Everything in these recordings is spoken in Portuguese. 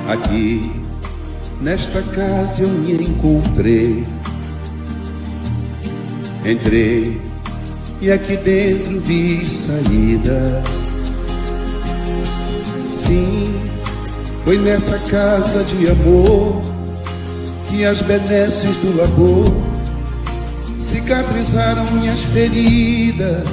Aqui, nesta casa eu me encontrei. Entrei e aqui dentro vi saída. Sim, foi nessa casa de amor que as benesses do labor cicatrizaram minhas feridas.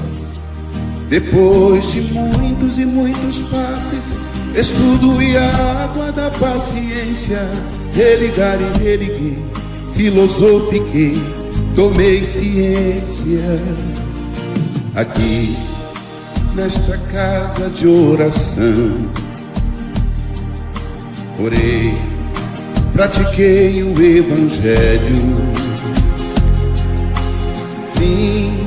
Depois de muitos e muitos passes, estudo e a água da paciência, religar e religuei, filosofiquei, tomei ciência. Aqui, nesta casa de oração, orei, pratiquei o Evangelho. Sim,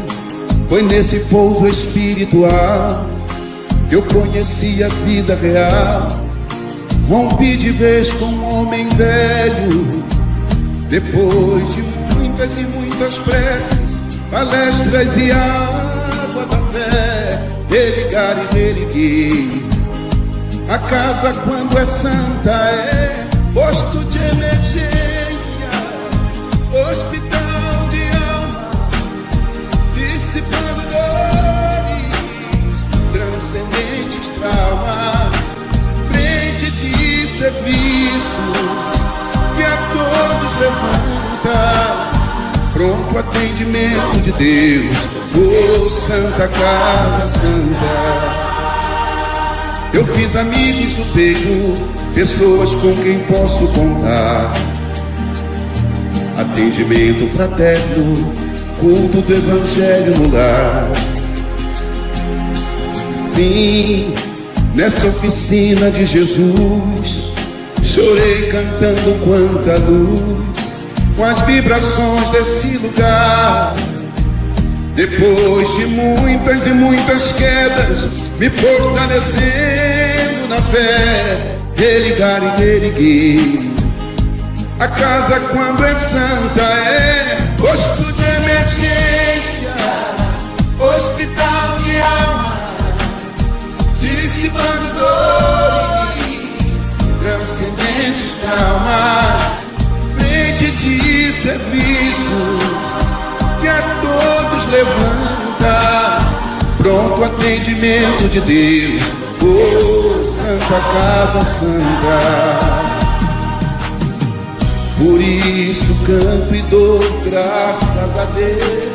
foi nesse pouso espiritual que eu conheci a vida real. Rompi de vez com um homem velho. Depois de muitas e muitas preces, palestras e água da fé, religar e religuei. A casa, quando é santa, é posto de emergência, hospital de alma, dissipando dores, transcendentes traumas, frente de serviços que a todos levanta, pronto atendimento de Deus, oh Santa Casa Santa. Eu fiz amigos do peito, pessoas com quem posso contar. Atendimento fraterno, culto do Evangelho no lar. Sim, nessa oficina de Jesus, chorei cantando quanta luz, com as vibrações desse lugar. Depois de muitas e muitas quedas, me fortalecendo na fé, religar e reerguer. A casa, quando é santa, é posto de emergência, hospital de alma, dissipando dores, transcendentes traumas, frente de serviços que a todos levanta, pronto atendimento de Deus, oh Santa Casa Santa. Por isso canto e dou graças a Deus,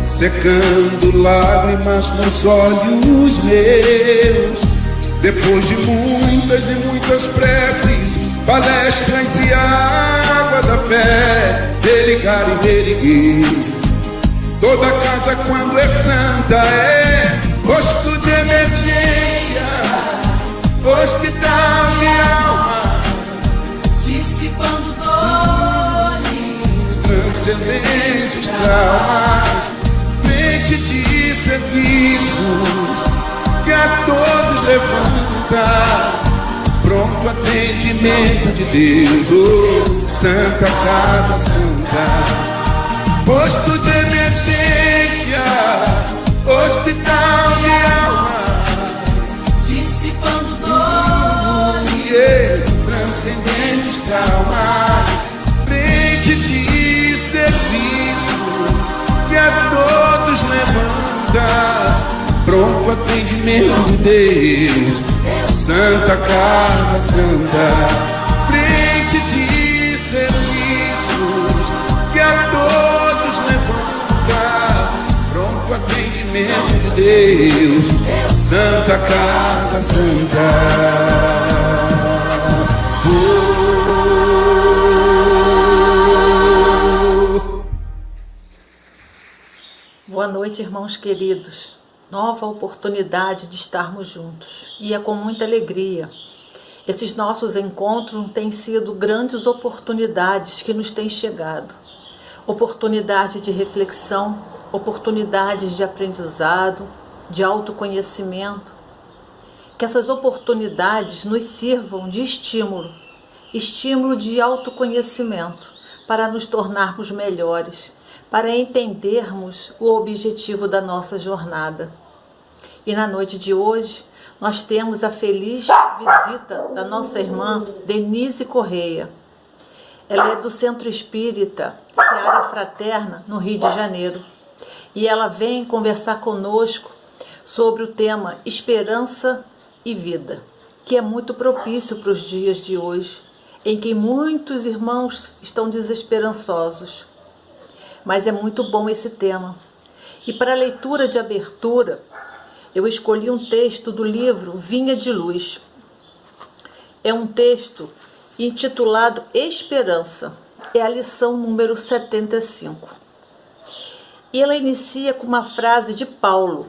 secando lágrimas nos olhos meus. Depois de muitas e muitas preces, palestras e água da fé, religar e reerguer. Toda casa, quando é santa, é posto de emergência, hospital de alma, dissipando dores, transcendentes traumas, frente de serviços que a todos levanta, pronto atendimento de Deus, oh Santa Casa Santa. Posto de emergência, hospital de almas, dissipando dores, transcendentes traumas, frente de serviço que a todos levanta, pronto atendimento de Deus, Santa Casa Santa. Frente de serviços que a todos levanta, pronto atendimento de Deus, Santa Casa Santa. Boa noite, irmãos queridos. Nova oportunidade de estarmos juntos, e é com muita alegria. Esses nossos encontros têm sido grandes oportunidades que nos têm chegado. Oportunidade de reflexão, oportunidades de aprendizado, de autoconhecimento. Que essas oportunidades nos sirvam de estímulo, estímulo de autoconhecimento, para nos tornarmos melhores, para entendermos o objetivo da nossa jornada. E na noite de hoje, nós temos a feliz visita da nossa irmã Denise Correia. Ela é do Centro Espírita Seara Fraterna, no Rio de Janeiro. E ela vem conversar conosco sobre o tema Esperança e Vida, que é muito propício para os dias de hoje, em que muitos irmãos estão desesperançosos. Mas é muito bom esse tema. E para a leitura de abertura, eu escolhi um texto do livro Vinha de Luz. É um texto intitulado Esperança. É a lição número 75. E ela inicia com uma frase de Paulo,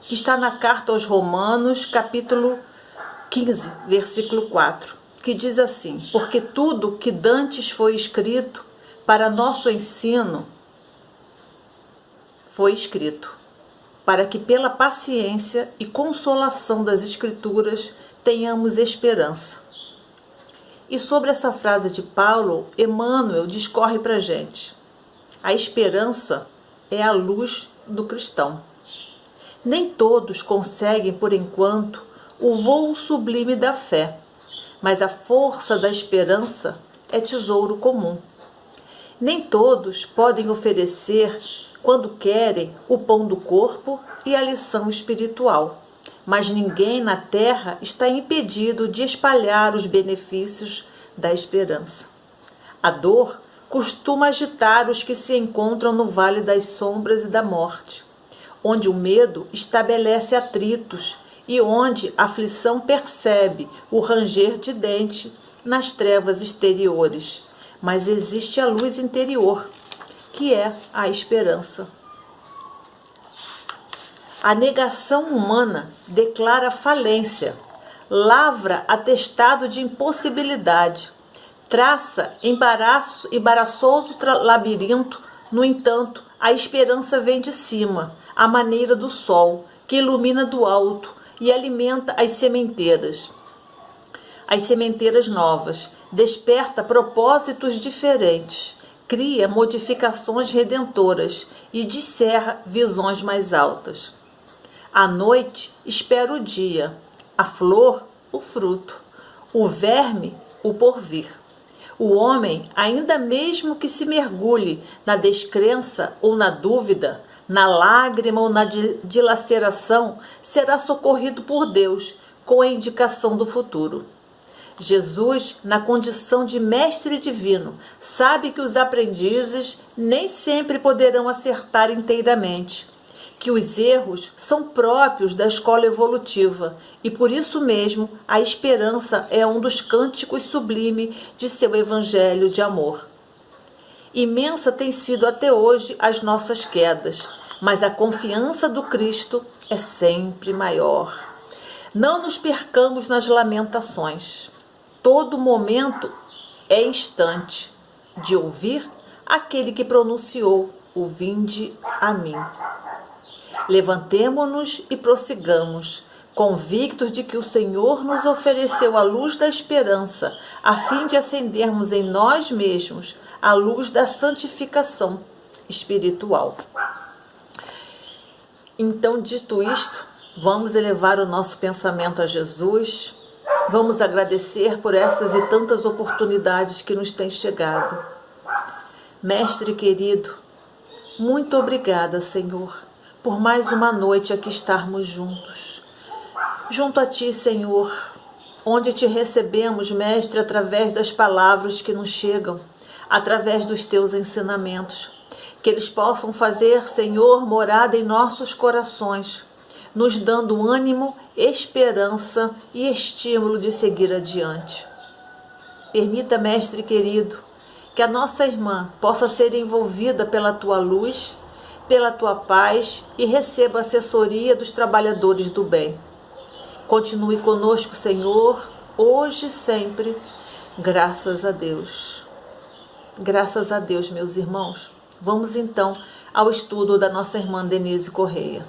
que está na carta aos Romanos, capítulo 15, versículo 4, que diz assim: porque tudo que dantes foi escrito para nosso ensino foi escrito, para que pela paciência e consolação das Escrituras tenhamos esperança. E sobre essa frase de Paulo, Emmanuel discorre para a gente. A esperança é a luz do cristão. Nem todos conseguem, por enquanto, o voo sublime da fé, mas a força da esperança é tesouro comum. Nem todos podem oferecer, quando querem, o pão do corpo e a lição espiritual, mas ninguém na terra está impedido de espalhar os benefícios da esperança. A dor costuma agitar os que se encontram no vale das sombras e da morte, onde o medo estabelece atritos e onde a aflição percebe o ranger de dente nas trevas exteriores. Mas existe a luz interior, que é a esperança. A negação humana declara falência, lavra atestado de impossibilidade, traça embaraçoso labirinto. No entanto, a esperança vem de cima, à maneira do sol, que ilumina do alto e alimenta as sementeiras novas, desperta propósitos diferentes, cria modificações redentoras e descerra visões mais altas. A noite espera o dia, a flor o fruto, o verme o porvir. O homem, ainda mesmo que se mergulhe na descrença ou na dúvida, na lágrima ou na dilaceração, será socorrido por Deus com a indicação do futuro. Jesus, na condição de mestre divino, sabe que os aprendizes nem sempre poderão acertar inteiramente, que os erros são próprios da escola evolutiva e por isso mesmo a esperança é um dos cânticos sublimes de seu evangelho de amor. Imensa tem sido até hoje as nossas quedas, mas a confiança do Cristo é sempre maior. Não nos percamos nas lamentações. Todo momento é instante de ouvir aquele que pronunciou o vinde a mim. Levantemo-nos e prossigamos, convictos de que o Senhor nos ofereceu a luz da esperança, a fim de acendermos em nós mesmos a luz da santificação espiritual. Então, dito isto, vamos elevar o nosso pensamento a Jesus, vamos agradecer por essas e tantas oportunidades que nos têm chegado. Mestre querido, muito obrigada, Senhor, por mais uma noite aqui estarmos juntos. Junto a Ti, Senhor, onde Te recebemos, Mestre, através das palavras que nos chegam, através dos Teus ensinamentos. Que eles possam fazer, Senhor, morada em nossos corações, nos dando ânimo, esperança e estímulo de seguir adiante. Permita, Mestre querido, que a nossa irmã possa ser envolvida pela Tua luz, pela Tua paz e receba a assessoria dos trabalhadores do bem. Continue conosco, Senhor, hoje e sempre, graças a Deus. Graças a Deus, meus irmãos. Vamos então ao estudo da nossa irmã Denise Correia.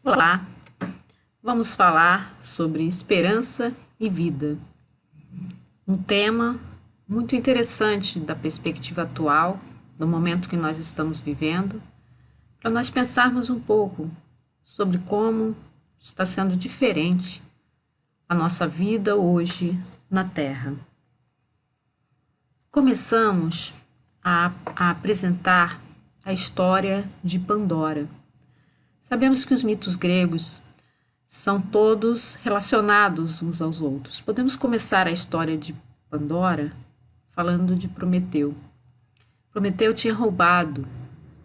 Olá, vamos falar sobre esperança e vida. Um tema muito interessante da perspectiva atual, do momento que nós estamos vivendo, para nós pensarmos um pouco sobre como está sendo diferente a nossa vida hoje na Terra. Começamos a apresentar a história de Pandora. Sabemos que os mitos gregos são todos relacionados uns aos outros. Podemos começar a história de Pandora falando de Prometeu. Prometeu tinha roubado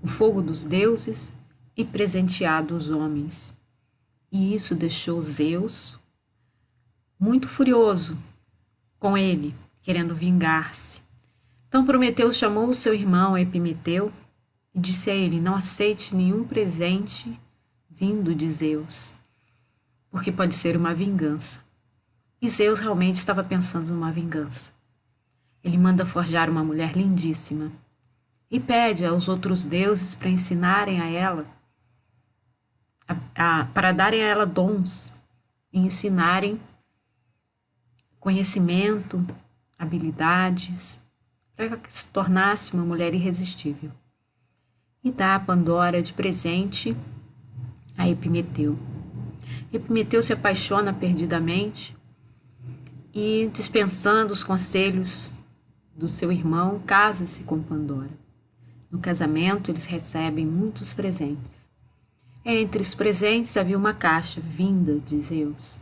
o fogo dos deuses e presenteado os homens. E isso deixou Zeus muito furioso com ele, querendo vingar-se. Então Prometeu chamou o seu irmão Epimeteu e disse a ele: não aceite nenhum presente vindo de Zeus, porque pode ser uma vingança. E Zeus realmente estava pensando numa vingança. Ele manda forjar uma mulher lindíssima e pede aos outros deuses para ensinarem a ela, para darem a ela dons e ensinarem conhecimento, habilidades, para que se tornasse uma mulher irresistível. E dá a Pandora de presente a Epimeteu. Epimeteu se apaixona perdidamente e, dispensando os conselhos do seu irmão, casa-se com Pandora. No casamento, eles recebem muitos presentes. Entre os presentes havia uma caixa vinda de Zeus.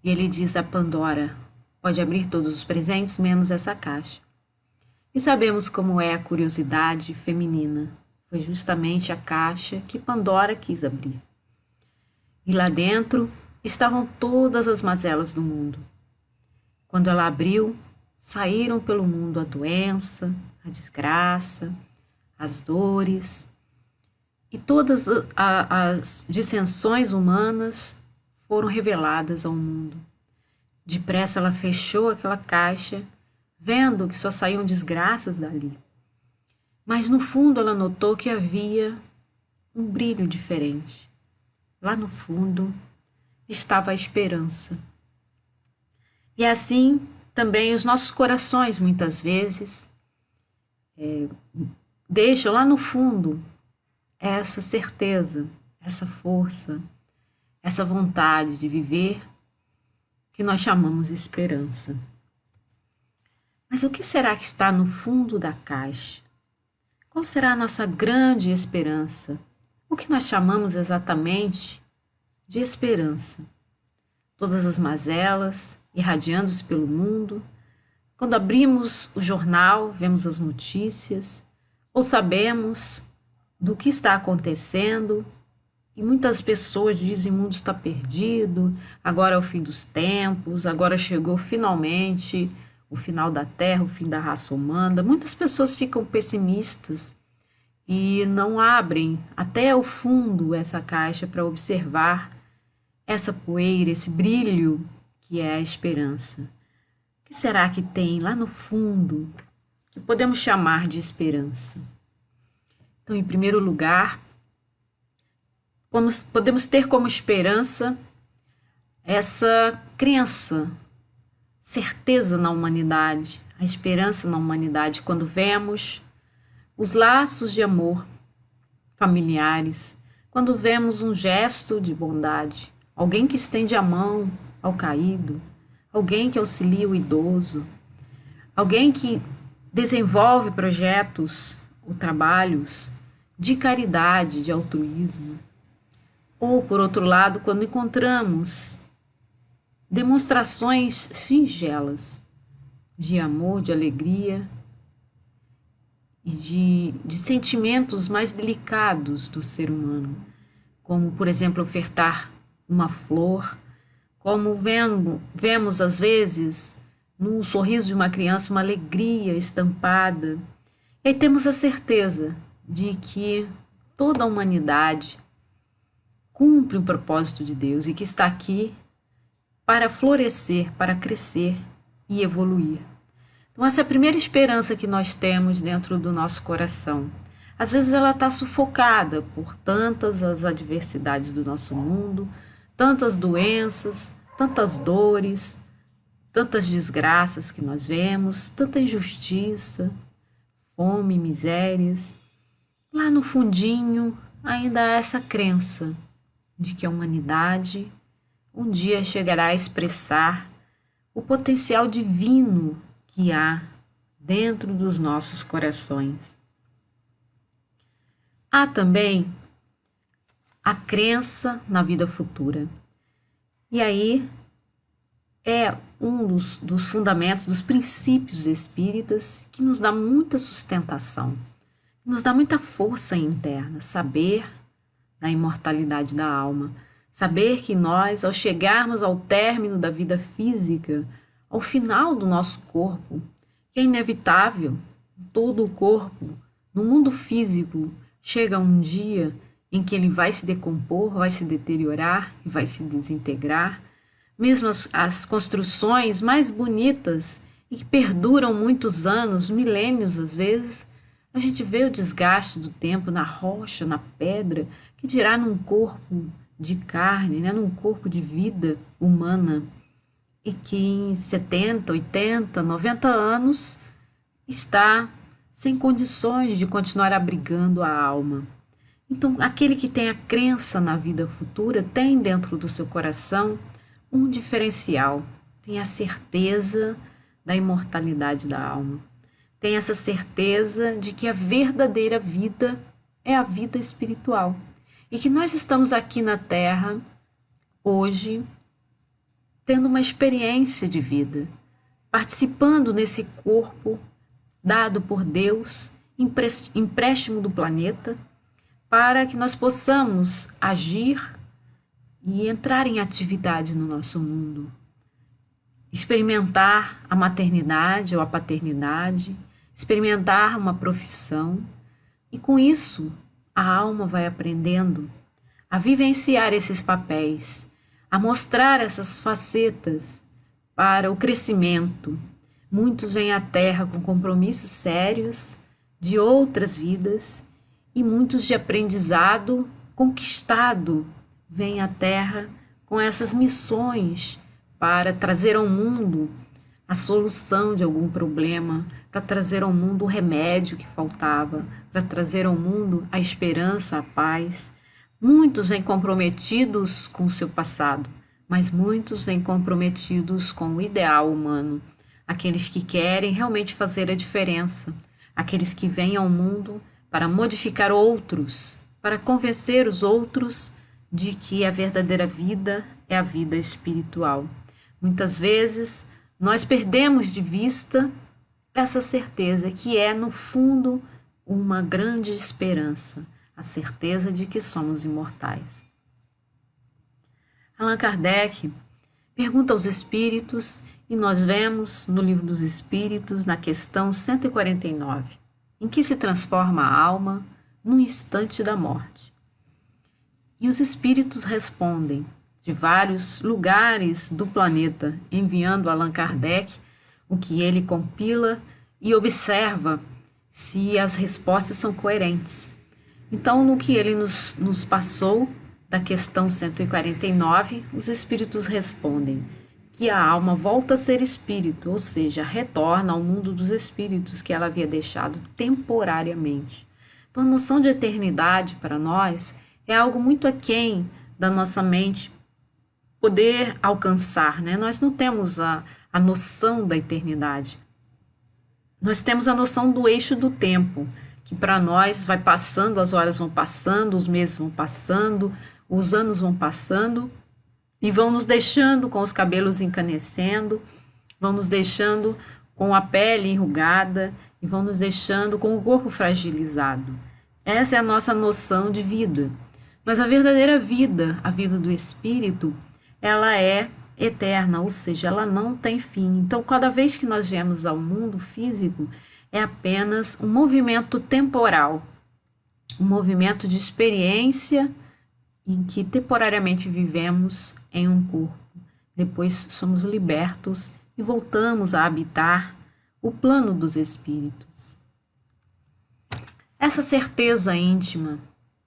E ele diz a Pandora: pode abrir todos os presentes, menos essa caixa. E sabemos como é a curiosidade feminina. Foi justamente a caixa que Pandora quis abrir. E lá dentro estavam todas as mazelas do mundo. Quando ela abriu, saíram pelo mundo a doença, a desgraça, as dores, e todas as dissensões humanas foram reveladas ao mundo. Depressa ela fechou aquela caixa, vendo que só saíam desgraças dali. Mas no fundo ela notou que havia um brilho diferente. Lá no fundo estava a esperança. E assim também os nossos corações muitas vezes deixam lá no fundo essa certeza, essa força, essa vontade de viver que nós chamamos de esperança. Mas o que será que está no fundo da caixa? Qual será a nossa grande esperança? O que nós chamamos exatamente de esperança? Todas as mazelas irradiando-se pelo mundo. Quando abrimos o jornal, vemos as notícias, ou sabemos do que está acontecendo, e muitas pessoas dizem: o mundo está perdido, agora é o fim dos tempos, agora chegou finalmente o final da Terra, o fim da raça humana. Muitas pessoas ficam pessimistas e não abrem até o fundo essa caixa para observar essa poeira, esse brilho que é a esperança. O que será que tem lá no fundo que podemos chamar de esperança? Então, em primeiro lugar, podemos ter como esperança essa crença, certeza na humanidade, a esperança na humanidade, quando vemos os laços de amor familiares, quando vemos um gesto de bondade, alguém que estende a mão ao caído, alguém que auxilia o idoso, alguém que desenvolve projetos ou trabalhos de caridade, de altruísmo. Ou, por outro lado, quando encontramos demonstrações singelas de amor, de alegria e de sentimentos mais delicados do ser humano, como, por exemplo, ofertar uma flor, como vemos às vezes no sorriso de uma criança uma alegria estampada. E aí temos a certeza de que toda a humanidade cumpre o propósito de Deus e que está aqui para florescer, para crescer e evoluir. Então essa é a primeira esperança que nós temos dentro do nosso coração. Às vezes ela está sufocada por tantas as adversidades do nosso mundo, tantas doenças, tantas dores, tantas desgraças que nós vemos, tanta injustiça, fome, misérias, lá no fundinho ainda há essa crença de que a humanidade um dia chegará a expressar o potencial divino que há dentro dos nossos corações. Há também a crença na vida futura. E aí é um dos fundamentos, dos princípios espíritas que nos dá muita sustentação, nos dá muita força interna, saber da imortalidade da alma, saber que nós, ao chegarmos ao término da vida física, ao final do nosso corpo, que é inevitável, todo o corpo, no mundo físico, chega um dia em que ele vai se decompor, vai se deteriorar e vai se desintegrar. Mesmo as construções mais bonitas e que perduram muitos anos, milênios às vezes, a gente vê o desgaste do tempo na rocha, na pedra, que dirá num corpo de carne, né, num corpo de vida humana, e que em 70, 80, 90 anos está sem condições de continuar abrigando a alma. Então, aquele que tem a crença na vida futura tem dentro do seu coração um diferencial, tem a certeza da imortalidade da alma, tem essa certeza de que a verdadeira vida é a vida espiritual e que nós estamos aqui na Terra hoje tendo uma experiência de vida, participando nesse corpo dado por Deus, empréstimo do planeta, para que nós possamos agir e entrar em atividade no nosso mundo, experimentar a maternidade ou a paternidade, experimentar uma profissão, e com isso a alma vai aprendendo a vivenciar esses papéis, a mostrar essas facetas para o crescimento. Muitos vêm à Terra com compromissos sérios de outras vidas e muitos de aprendizado conquistado vêm à Terra com essas missões para trazer ao mundo a solução de algum problema, para trazer ao mundo o remédio que faltava, para trazer ao mundo a esperança, a paz. Muitos vêm comprometidos com o seu passado, mas muitos vêm comprometidos com o ideal humano, aqueles que querem realmente fazer a diferença, aqueles que vêm ao mundo para modificar outros, para convencer os outros de que a verdadeira vida é a vida espiritual. Muitas vezes nós perdemos de vista essa certeza que é, no fundo, uma grande esperança, a certeza de que somos imortais. Allan Kardec pergunta aos espíritos, e nós vemos no Livro dos Espíritos, na questão 149, em que se transforma a alma no instante da morte. E os espíritos respondem de vários lugares do planeta, enviando a Allan Kardec o que ele compila e observa se as respostas são coerentes. Então, no que ele nos passou, da questão 149, os espíritos respondem que a alma volta a ser espírito, ou seja, retorna ao mundo dos espíritos que ela havia deixado temporariamente. Então, a noção de eternidade para nós é algo muito aquém da nossa mente poder alcançar, né? Nós não temos a noção da eternidade. Nós temos a noção do eixo do tempo, que para nós vai passando, as horas vão passando, os meses vão passando, os anos vão passando e vão nos deixando com os cabelos encanecendo, vão nos deixando com a pele enrugada e vão nos deixando com o corpo fragilizado. Essa é a nossa noção de vida. Mas a verdadeira vida, a vida do espírito, ela é eterna, ou seja, ela não tem fim. Então, cada vez que nós viemos ao mundo físico, é apenas um movimento temporal, um movimento de experiência em que temporariamente vivemos em um corpo. Depois somos libertos e voltamos a habitar o plano dos espíritos. Essa certeza íntima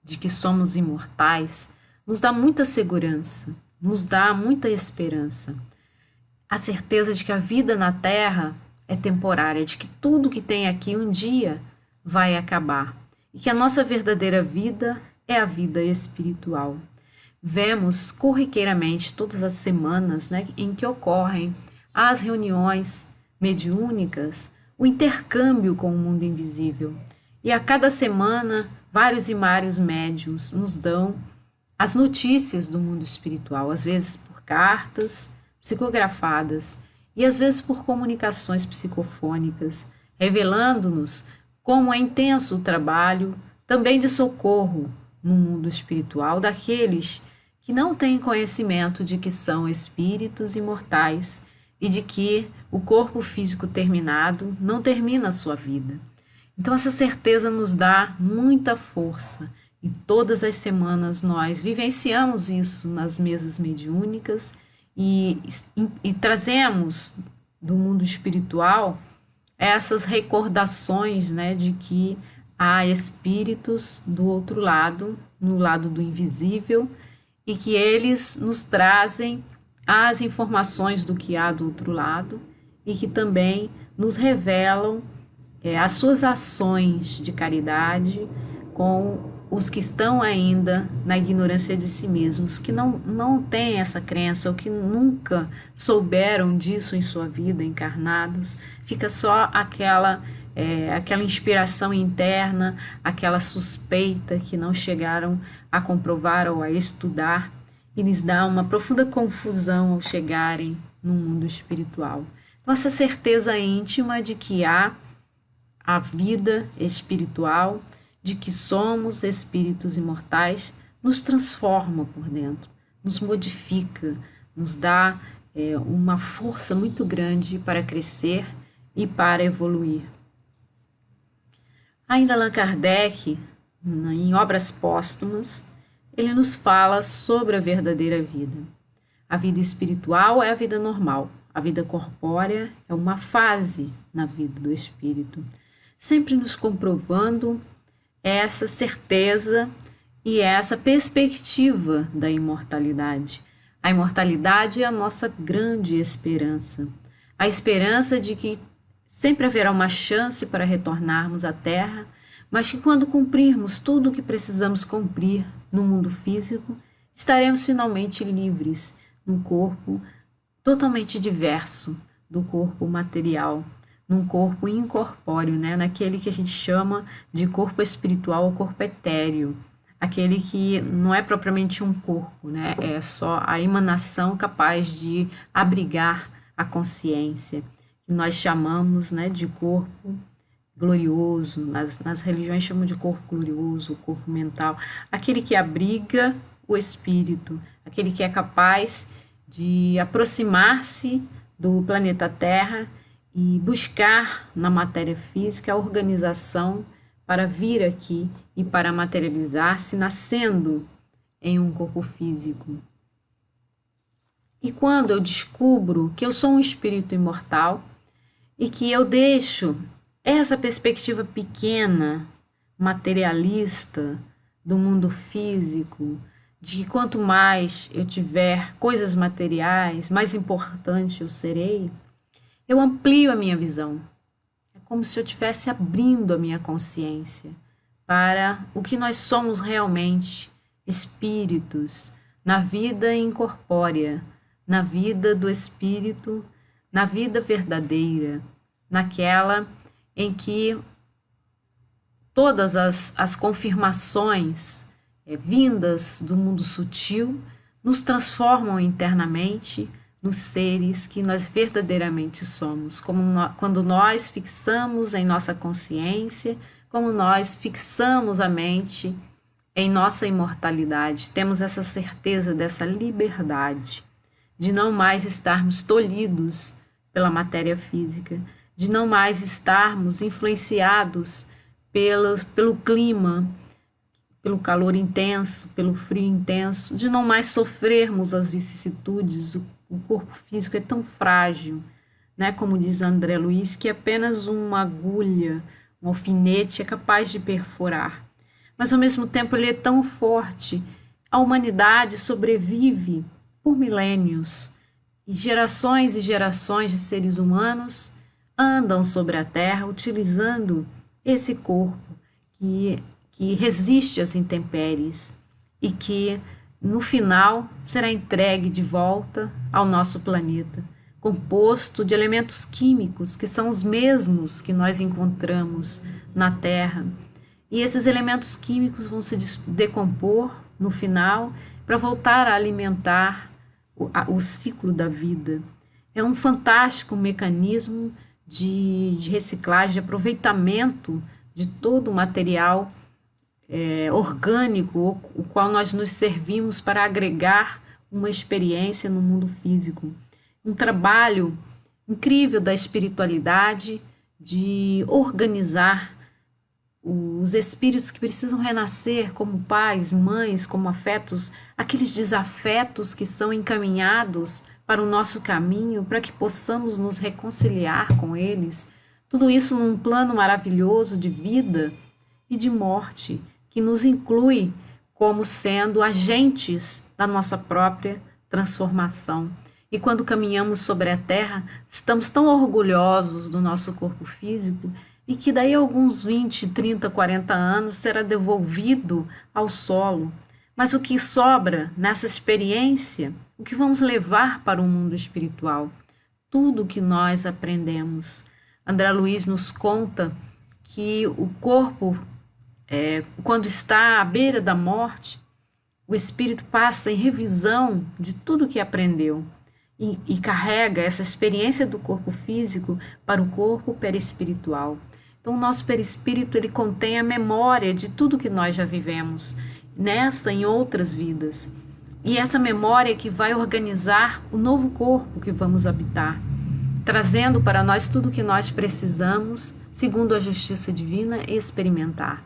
de que somos imortais nos dá muita segurança, nos dá muita esperança. a certeza de que a vida na Terra é temporária, de que tudo que tem aqui um dia vai acabar e que a nossa verdadeira vida é a vida espiritual. Vemos corriqueiramente todas as semanas, né, em que ocorrem as reuniões mediúnicas, o intercâmbio com o mundo invisível. E a cada semana, vários e vários médiuns nos dão as notícias do mundo espiritual, às vezes por cartas psicografadas e às vezes por comunicações psicofônicas, revelando-nos como é intenso o trabalho também de socorro no mundo espiritual daqueles que não têm conhecimento de que são espíritos imortais e de que o corpo físico terminado não termina a sua vida. Então essa certeza nos dá muita força e todas as semanas nós vivenciamos isso nas mesas mediúnicas e trazemos do mundo espiritual essas recordações, né, de que há espíritos do outro lado, no lado do invisível, e que eles nos trazem as informações do que há do outro lado e que também nos revelam as suas ações de caridade com os que estão ainda na ignorância de si mesmos, que não têm essa crença ou que nunca souberam disso em sua vida, encarnados. Fica só aquela inspiração interna, aquela suspeita que não chegaram a comprovar ou a estudar, e lhes dá uma profunda confusão ao chegarem no mundo espiritual. Então, essa certeza íntima de que há a vida espiritual, de que somos espíritos imortais, nos transforma por dentro, nos modifica, nos dá uma força muito grande para crescer e para evoluir. Ainda Allan Kardec, em Obras Póstumas, ele nos fala sobre a verdadeira vida. A vida espiritual é a vida normal, a vida corpórea é uma fase na vida do espírito, sempre nos comprovando essa certeza e essa perspectiva da imortalidade. A imortalidade é a nossa grande esperança. A esperança de que sempre haverá uma chance para retornarmos à Terra, mas que quando cumprirmos tudo o que precisamos cumprir no mundo físico, estaremos finalmente livres num corpo totalmente diverso do corpo material, num corpo incorpóreo, né? Naquele que a gente chama de corpo espiritual ou corpo etéreo, aquele que não é propriamente um corpo, né? É só a emanação capaz de abrigar a consciência, que nós chamamos, né, de corpo glorioso, nas religiões chamam de corpo glorioso, corpo mental, aquele que abriga o espírito, aquele que é capaz de aproximar-se do planeta Terra e buscar na matéria física a organização para vir aqui e para materializar-se, nascendo em um corpo físico. E quando eu descubro que eu sou um espírito imortal e que eu deixo essa perspectiva pequena, materialista do mundo físico, de que quanto mais eu tiver coisas materiais, mais importante eu serei, eu amplio a minha visão. É como se eu estivesse abrindo a minha consciência para o que nós somos realmente, espíritos, na vida incorpórea, na vida do espírito, na vida verdadeira, naquela em que todas as confirmações vindas do mundo sutil nos transformam internamente nos seres que nós verdadeiramente somos, quando nós fixamos em nossa consciência, como nós fixamos a mente em nossa imortalidade, temos essa certeza dessa liberdade, de não mais estarmos tolhidos pela matéria física, de não mais estarmos influenciados pelo clima, pelo calor intenso, pelo frio intenso, de não mais sofrermos as vicissitudes. O corpo físico é tão frágil, né? Como diz André Luiz, que apenas uma agulha, um alfinete é capaz de perfurar. Mas ao mesmo tempo ele é tão forte. A humanidade sobrevive por milênios e gerações de seres humanos andam sobre a Terra utilizando esse corpo que resiste às intempéries e que, no final, será entregue de volta ao nosso planeta, composto de elementos químicos que são os mesmos que nós encontramos na Terra. E esses elementos químicos vão se decompor no final para voltar a alimentar o ciclo da vida. É um fantástico mecanismo de reciclagem, de aproveitamento de todo o material orgânico, o qual nós nos servimos para agregar uma experiência no mundo físico. Um trabalho incrível da espiritualidade, de organizar os espíritos que precisam renascer como pais, mães, como afetos, aqueles desafetos que são encaminhados para o nosso caminho, para que possamos nos reconciliar com eles. Tudo isso num plano maravilhoso de vida e de morte, que nos inclui como sendo agentes da nossa própria transformação. E quando caminhamos sobre a Terra, estamos tão orgulhosos do nosso corpo físico e que daí a alguns 20, 30, 40 anos será devolvido ao solo. Mas o que sobra nessa experiência, o que vamos levar para o mundo espiritual? Tudo o que nós aprendemos. André Luiz nos conta que o corpo, quando está à beira da morte, o espírito passa em revisão de tudo o que aprendeu e carrega essa experiência do corpo físico para o corpo perispiritual. Então, o nosso perispírito, ele contém a memória de tudo que nós já vivemos, nessa e em outras vidas. E essa memória que vai organizar o novo corpo que vamos habitar, trazendo para nós tudo o que nós precisamos, segundo a justiça divina, experimentar.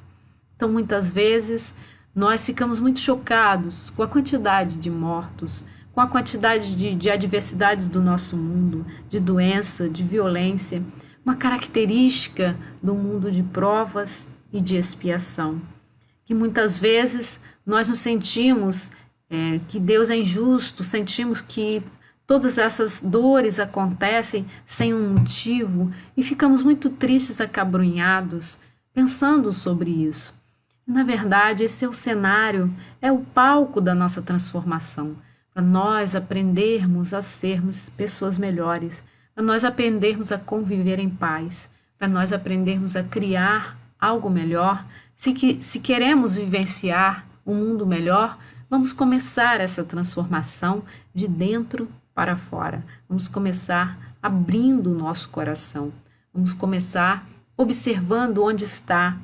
Então, muitas vezes, nós ficamos muito chocados com a quantidade de mortos, com a quantidade de adversidades do nosso mundo, de doença, de violência, uma característica do mundo de provas e de expiação, que muitas vezes nós nos sentimos que Deus é injusto, sentimos que todas essas dores acontecem sem um motivo e ficamos muito tristes, acabrunhados, pensando sobre isso. Na verdade, esse é o cenário, é o palco da nossa transformação, para nós aprendermos a sermos pessoas melhores, para nós aprendermos a conviver em paz, para nós aprendermos a criar algo melhor. Se queremos vivenciar um mundo melhor, vamos começar essa transformação de dentro para fora. Vamos começar abrindo o nosso coração. Vamos começar observando onde está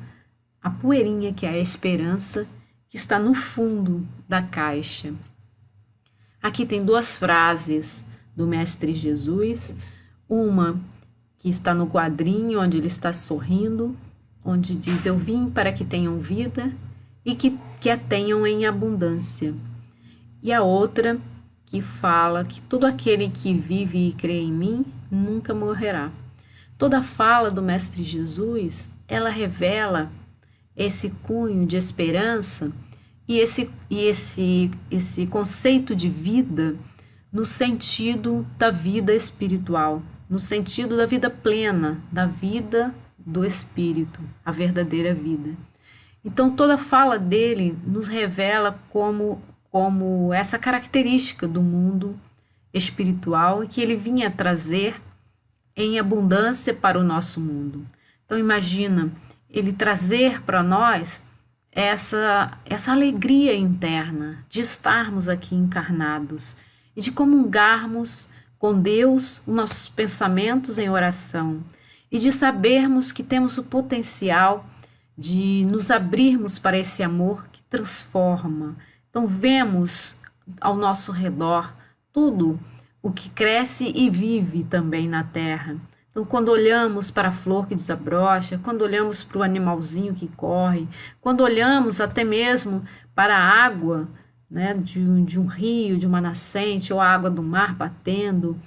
a poeirinha, que é a esperança, que está no fundo da caixa. Aqui tem duas frases do Mestre Jesus, uma que está no quadrinho, onde ele está sorrindo, onde diz: eu vim para que tenham vida e que a tenham em abundância. E a outra que fala que todo aquele que vive e crê em mim nunca morrerá. Toda a fala do Mestre Jesus, ela revela esse cunho de esperança e esse conceito de vida no sentido da vida espiritual, no sentido da vida plena, da vida do espírito, a verdadeira vida. Então, toda a fala dele nos revela como essa característica do mundo espiritual que ele vinha trazer em abundância para o nosso mundo. Então, imagina ele trazer para nós essa alegria interna de estarmos aqui encarnados e de comungarmos com Deus os nossos pensamentos em oração e de sabermos que temos o potencial de nos abrirmos para esse amor que transforma. Então, vemos ao nosso redor tudo o que cresce e vive também na terra. Então, quando olhamos para a flor que desabrocha, quando olhamos para o animalzinho que corre, quando olhamos até mesmo para a água, né, de um rio, de uma nascente, ou a água do mar batendo,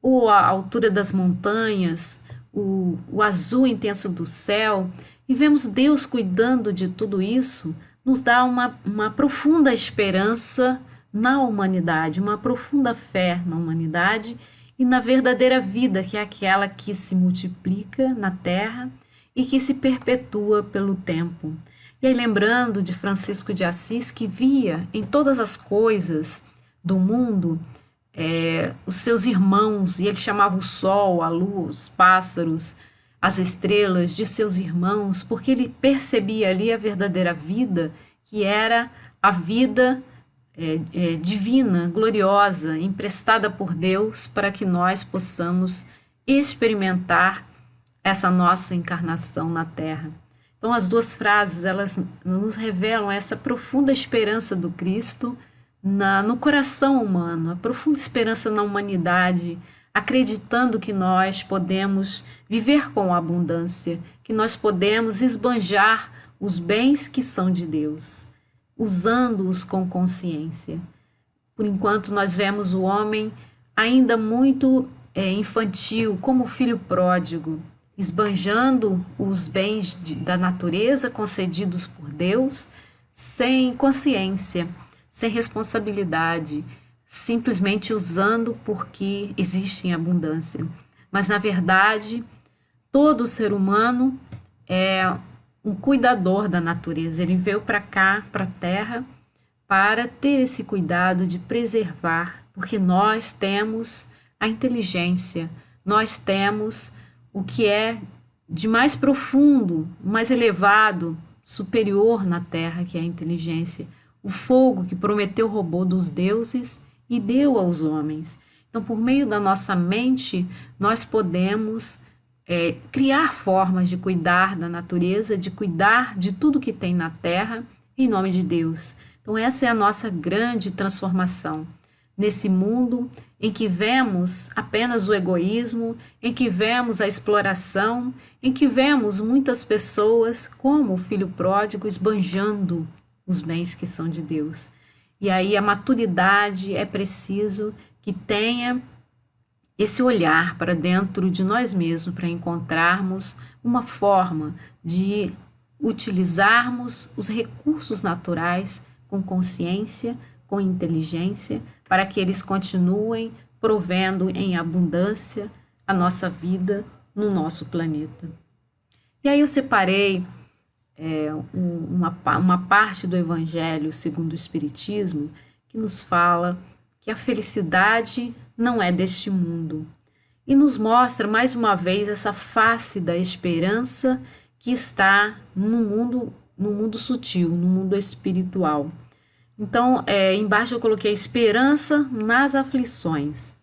ou a altura das montanhas, o azul intenso do céu, e vemos Deus cuidando de tudo isso, nos dá uma profunda esperança na humanidade, uma profunda fé na humanidade e na verdadeira vida, que é aquela que se multiplica na Terra e que se perpetua pelo tempo. E aí, lembrando de Francisco de Assis, que via em todas as coisas do mundo os seus irmãos, e ele chamava o sol, a luz, os pássaros, as estrelas de seus irmãos, porque ele percebia ali a verdadeira vida, que era a vida divina, gloriosa, emprestada por Deus para que nós possamos experimentar essa nossa encarnação na Terra. Então, as duas frases, elas nos revelam essa profunda esperança do Cristo no coração humano, a profunda esperança na humanidade, acreditando que nós podemos viver com abundância, que nós podemos esbanjar os bens que são de Deus, usando-os com consciência. Por enquanto, nós vemos o homem ainda muito infantil, como o filho pródigo, esbanjando os bens da natureza concedidos por Deus, sem consciência, sem responsabilidade, simplesmente usando porque existe em abundância. Mas, na verdade, todo ser humano é um cuidador da natureza. Ele veio para cá, para a Terra, para ter esse cuidado de preservar, porque nós temos a inteligência, nós temos o que é de mais profundo, mais elevado, superior na Terra, que é a inteligência. O fogo que Prometeu roubou dos deuses e deu aos homens. Então, por meio da nossa mente, nós podemos criar formas de cuidar da natureza, de cuidar de tudo que tem na Terra, em nome de Deus. Então, essa é a nossa grande transformação. Nesse mundo em que vemos apenas o egoísmo, em que vemos a exploração, em que vemos muitas pessoas, como o filho pródigo, esbanjando os bens que são de Deus. E aí a maturidade é preciso que tenha esse olhar para dentro de nós mesmos, para encontrarmos uma forma de utilizarmos os recursos naturais com consciência, com inteligência, para que eles continuem provendo em abundância a nossa vida no nosso planeta. E aí eu separei uma parte do Evangelho segundo o Espiritismo que nos fala que a felicidade não é deste mundo e nos mostra mais uma vez essa face da esperança que está no mundo sutil, no mundo espiritual. Então, embaixo eu coloquei esperança nas aflições.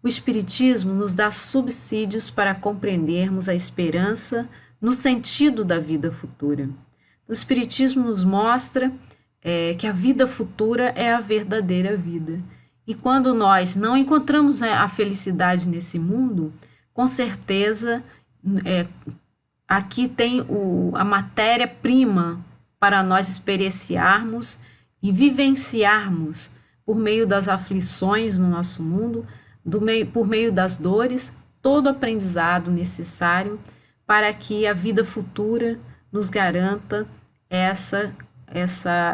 O Espiritismo nos dá subsídios para compreendermos a esperança no sentido da vida futura. O Espiritismo nos mostra que a vida futura é a verdadeira vida. E quando nós não encontramos a felicidade nesse mundo, com certeza aqui tem a matéria-prima para nós experienciarmos e vivenciarmos por meio das aflições no nosso mundo, por meio das dores, todo o aprendizado necessário para que a vida futura nos garanta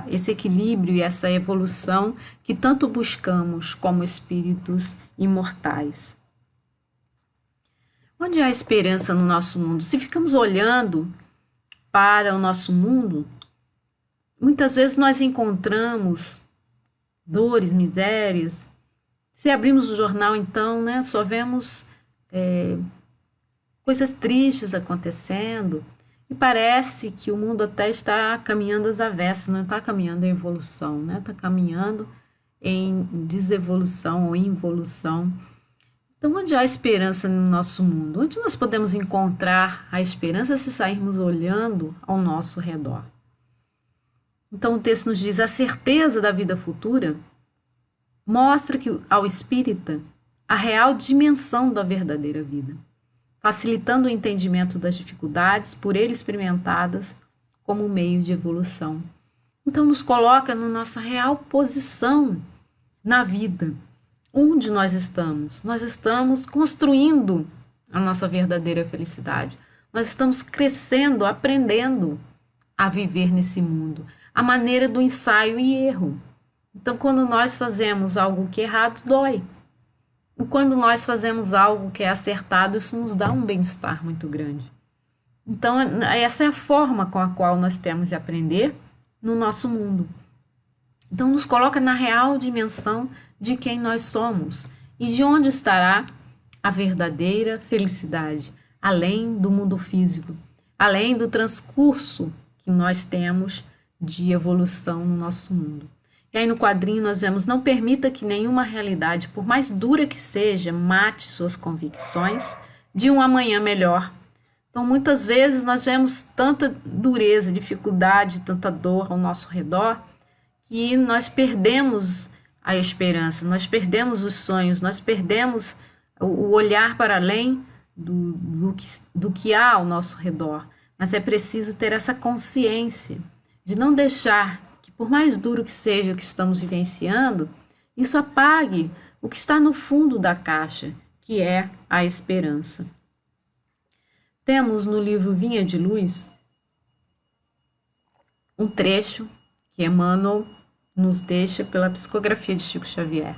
esse equilíbrio e essa evolução que tanto buscamos como espíritos imortais. Onde há esperança no nosso mundo? Se ficamos olhando para o nosso mundo, muitas vezes nós encontramos dores, misérias. Se abrimos o jornal, então, só vemos coisas tristes acontecendo. E parece que o mundo até está caminhando às avessas, não está caminhando em evolução, está caminhando em desevolução ou involução. Então, onde há esperança no nosso mundo? Onde nós podemos encontrar a esperança se sairmos olhando ao nosso redor? Então, o texto nos diz: a certeza da vida futura mostra ao espírita a real dimensão da verdadeira vida, facilitando o entendimento das dificuldades por ele experimentadas como meio de evolução. Então, nos coloca na nossa real posição na vida. Onde nós estamos? Nós estamos construindo a nossa verdadeira felicidade. Nós estamos crescendo, aprendendo a viver nesse mundo. A maneira do ensaio e erro. Então, quando nós fazemos algo que é errado, dói. E quando nós fazemos algo que é acertado, isso nos dá um bem-estar muito grande. Então, essa é a forma com a qual nós temos de aprender no nosso mundo. Então, nos coloca na real dimensão de quem nós somos e de onde estará a verdadeira felicidade, além do mundo físico, além do transcurso que nós temos de evolução no nosso mundo. E aí no quadrinho nós vemos: não permita que nenhuma realidade, por mais dura que seja, mate suas convicções de um amanhã melhor. Então muitas vezes nós vemos tanta dureza, dificuldade, tanta dor ao nosso redor, que nós perdemos a esperança, nós perdemos os sonhos, nós perdemos o olhar para além do que há ao nosso redor. Mas é preciso ter essa consciência de não deixar que, por mais duro que seja o que estamos vivenciando, isso apague o que está no fundo da caixa, que é a esperança. Temos no livro Vinha de Luz um trecho que Emmanuel nos deixa pela psicografia de Chico Xavier.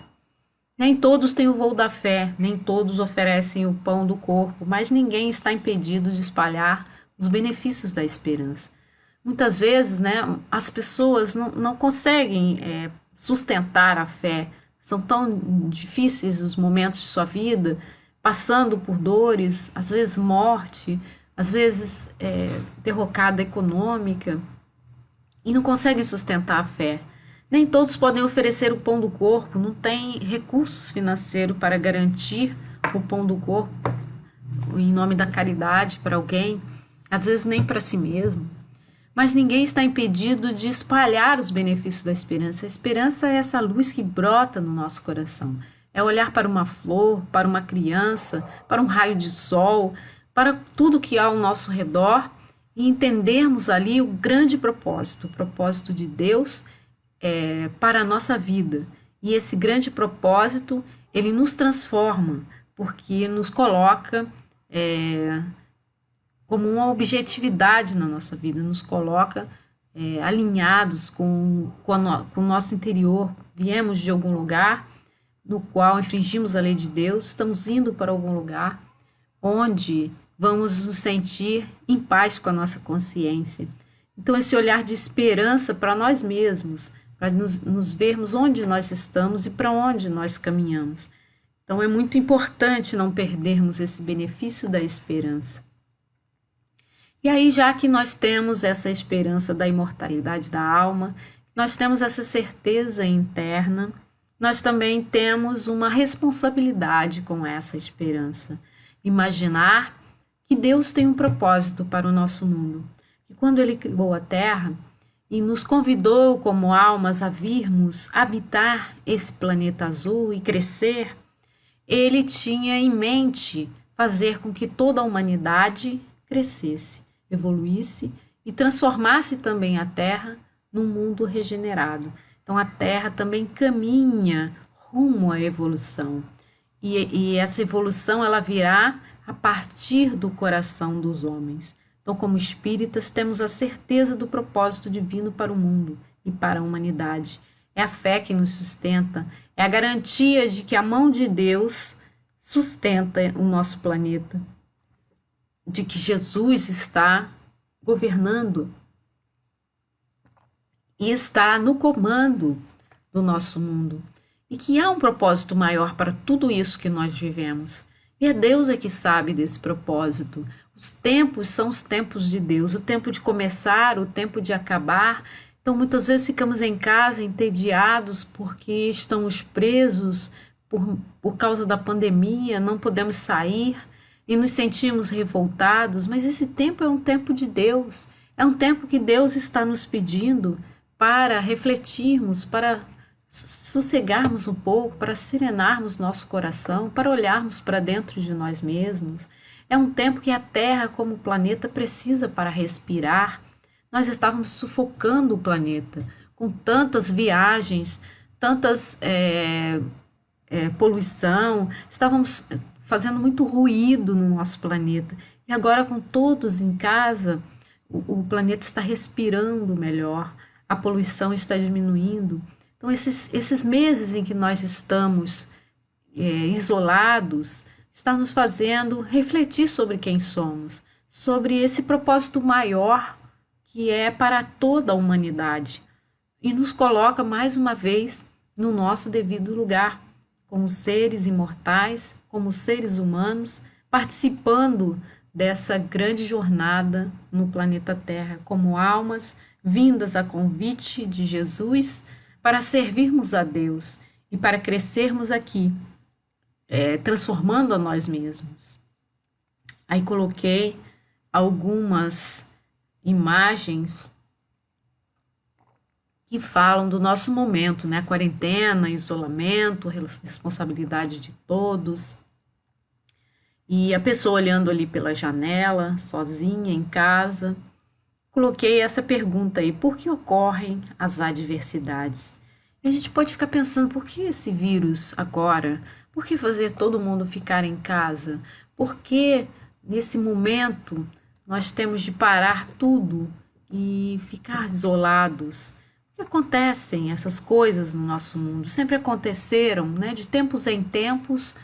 Nem todos têm o voo da fé, nem todos oferecem o pão do corpo, mas ninguém está impedido de espalhar os benefícios da esperança. Muitas vezes, as pessoas não conseguem sustentar a fé, são tão difíceis os momentos de sua vida, passando por dores, às vezes morte, às vezes derrocada econômica, e não conseguem sustentar a fé. Nem todos podem oferecer o pão do corpo, não tem recursos financeiros para garantir o pão do corpo em nome da caridade para alguém, às vezes nem para si mesmo. Mas ninguém está impedido de espalhar os benefícios da esperança. A esperança é essa luz que brota no nosso coração. É olhar para uma flor, para uma criança, para um raio de sol, para tudo que há ao nosso redor e entendermos ali o grande propósito, o propósito de Deus para a nossa vida. E esse grande propósito, ele nos transforma, porque nos coloca como uma objetividade na nossa vida, nos coloca alinhados com o nosso interior. Viemos de algum lugar no qual infringimos a lei de Deus, estamos indo para algum lugar onde vamos nos sentir em paz com a nossa consciência. Então, esse olhar de esperança para nós mesmos, para nos vermos onde nós estamos e para onde nós caminhamos. Então, é muito importante não perdermos esse benefício da esperança. E aí, já que nós temos essa esperança da imortalidade da alma, nós temos essa certeza interna, nós também temos uma responsabilidade com essa esperança. Imaginar que Deus tem um propósito para o nosso mundo. Que quando Ele criou a Terra e nos convidou como almas a virmos habitar esse planeta azul e crescer, Ele tinha em mente fazer com que toda a humanidade crescesse, evoluísse e transformasse também a Terra num mundo regenerado. Então a Terra também caminha rumo à evolução. E essa evolução ela virá a partir do coração dos homens. Então, como espíritas, temos a certeza do propósito divino para o mundo e para a humanidade. É a fé que nos sustenta, é a garantia de que a mão de Deus sustenta o nosso planeta, de que Jesus está governando e está no comando do nosso mundo. E que há um propósito maior para tudo isso que nós vivemos. E é Deus que sabe desse propósito. Os tempos são os tempos de Deus, o tempo de começar, o tempo de acabar. Então, muitas vezes ficamos em casa entediados porque estamos presos por causa da pandemia, não podemos sair e nos sentimos revoltados. Mas esse tempo é um tempo de Deus, é um tempo que Deus está nos pedindo para refletirmos, para sossegarmos um pouco, para serenarmos nosso coração, para olharmos para dentro de nós mesmos. É um tempo que a Terra, como planeta, precisa para respirar. Nós estávamos sufocando o planeta com tantas viagens, tantas poluição, estávamos fazendo muito ruído no nosso planeta. E agora, com todos em casa, o planeta está respirando melhor, a poluição está diminuindo. Então, esses meses em que nós estamos isolados, está nos fazendo refletir sobre quem somos, sobre esse propósito maior que é para toda a humanidade, e nos coloca mais uma vez no nosso devido lugar, como seres imortais, como seres humanos, participando dessa grande jornada no planeta Terra, como almas vindas a convite de Jesus para servirmos a Deus e para crescermos aqui, transformando a nós mesmos. Aí coloquei algumas imagens que falam do nosso momento, né? Quarentena, isolamento, responsabilidade de todos. E a pessoa olhando ali pela janela, sozinha em casa. Coloquei essa pergunta aí: por que ocorrem as adversidades? E a gente pode ficar pensando, por que esse vírus agora? Por que fazer todo mundo ficar em casa? Por que nesse momento nós temos de parar tudo e ficar isolados? Por que acontecem essas coisas no nosso mundo? Sempre aconteceram, né? De tempos em tempos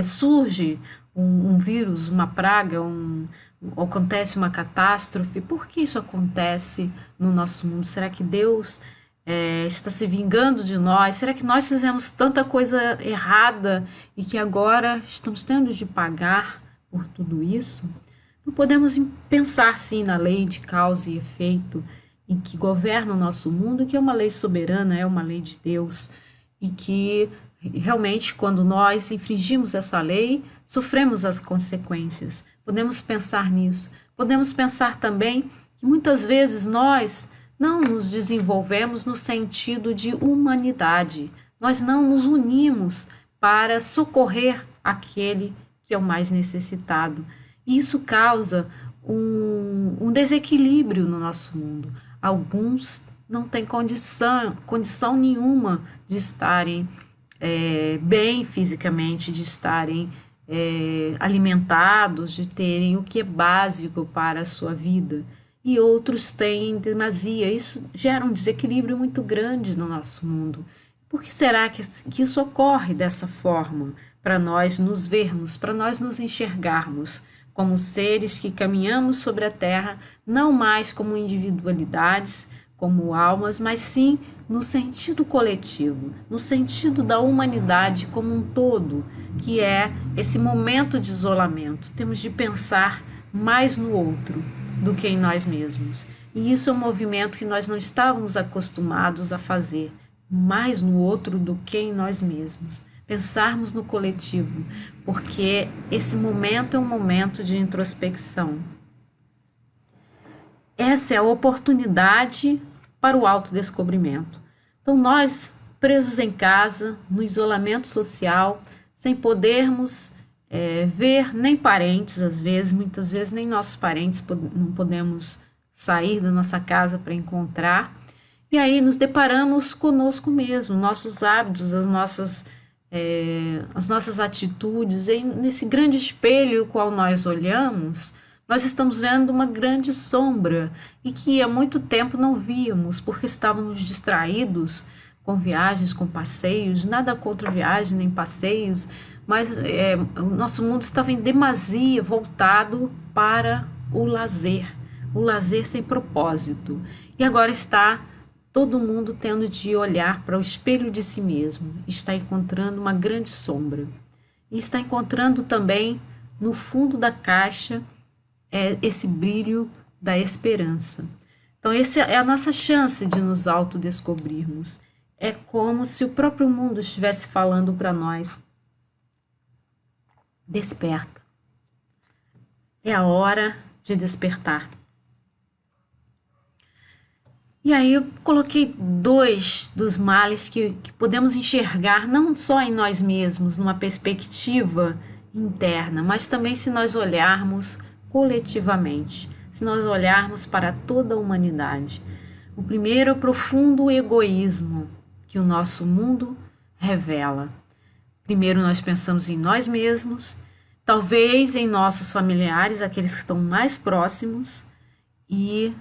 surge um vírus, uma praga, acontece uma catástrofe. Por que isso acontece no nosso mundo? Será que Deus está se vingando de nós? Será que nós fizemos tanta coisa errada e que agora estamos tendo de pagar por tudo isso? Não podemos pensar sim na lei de causa e efeito em que governa o nosso mundo, que é uma lei soberana, é uma lei de Deus, e que realmente quando nós infringimos essa lei, sofremos as consequências. Podemos pensar nisso. Podemos pensar também que muitas vezes nós não nos desenvolvemos no sentido de humanidade. Nós não nos unimos para socorrer aquele que é o mais necessitado. E isso causa um desequilíbrio no nosso mundo. Alguns não têm condição nenhuma de estarem bem fisicamente, de estarem alimentados, de terem o que é básico para a sua vida. E outros têm demasia. Isso gera um desequilíbrio muito grande no nosso mundo. Por que será que isso ocorre dessa forma? Para nós nos vermos, para nós nos enxergarmos como seres que caminhamos sobre a Terra, não mais como individualidades, como almas, mas sim no sentido coletivo, no sentido da humanidade como um todo, que é esse momento de isolamento. Temos de pensar mais no outro do que em nós mesmos. E isso é um movimento que nós não estávamos acostumados a fazer, mais no outro do que em nós mesmos. Pensarmos no coletivo, porque esse momento é um momento de introspecção. Essa é a oportunidade para o autodescobrimento. Então, nós, presos em casa, no isolamento social, sem podermos ver nem parentes, às vezes, muitas vezes nem nossos parentes não podemos sair da nossa casa para encontrar, e aí nos deparamos conosco mesmo, nossos hábitos, as nossas atitudes, e nesse grande espelho qual nós olhamos, nós estamos vendo uma grande sombra e que há muito tempo não víamos, porque estávamos distraídos com viagens, com passeios, nada contra viagens nem passeios, mas o nosso mundo estava em demasia voltado para o lazer sem propósito. E agora está todo mundo tendo de olhar para o espelho de si mesmo, está encontrando uma grande sombra. E está encontrando também, no fundo da caixa, esse brilho da esperança. Então, essa é a nossa chance de nos autodescobrirmos. É como se o próprio mundo estivesse falando para nós: desperta. É a hora de despertar. E aí eu coloquei 2 dos males que podemos enxergar não só em nós mesmos, numa perspectiva interna, mas também se nós olharmos coletivamente, se nós olharmos para toda a humanidade. O primeiro é o profundo egoísmo que o nosso mundo revela. Primeiro nós pensamos em nós mesmos, talvez em nossos familiares, aqueles que estão mais próximos, e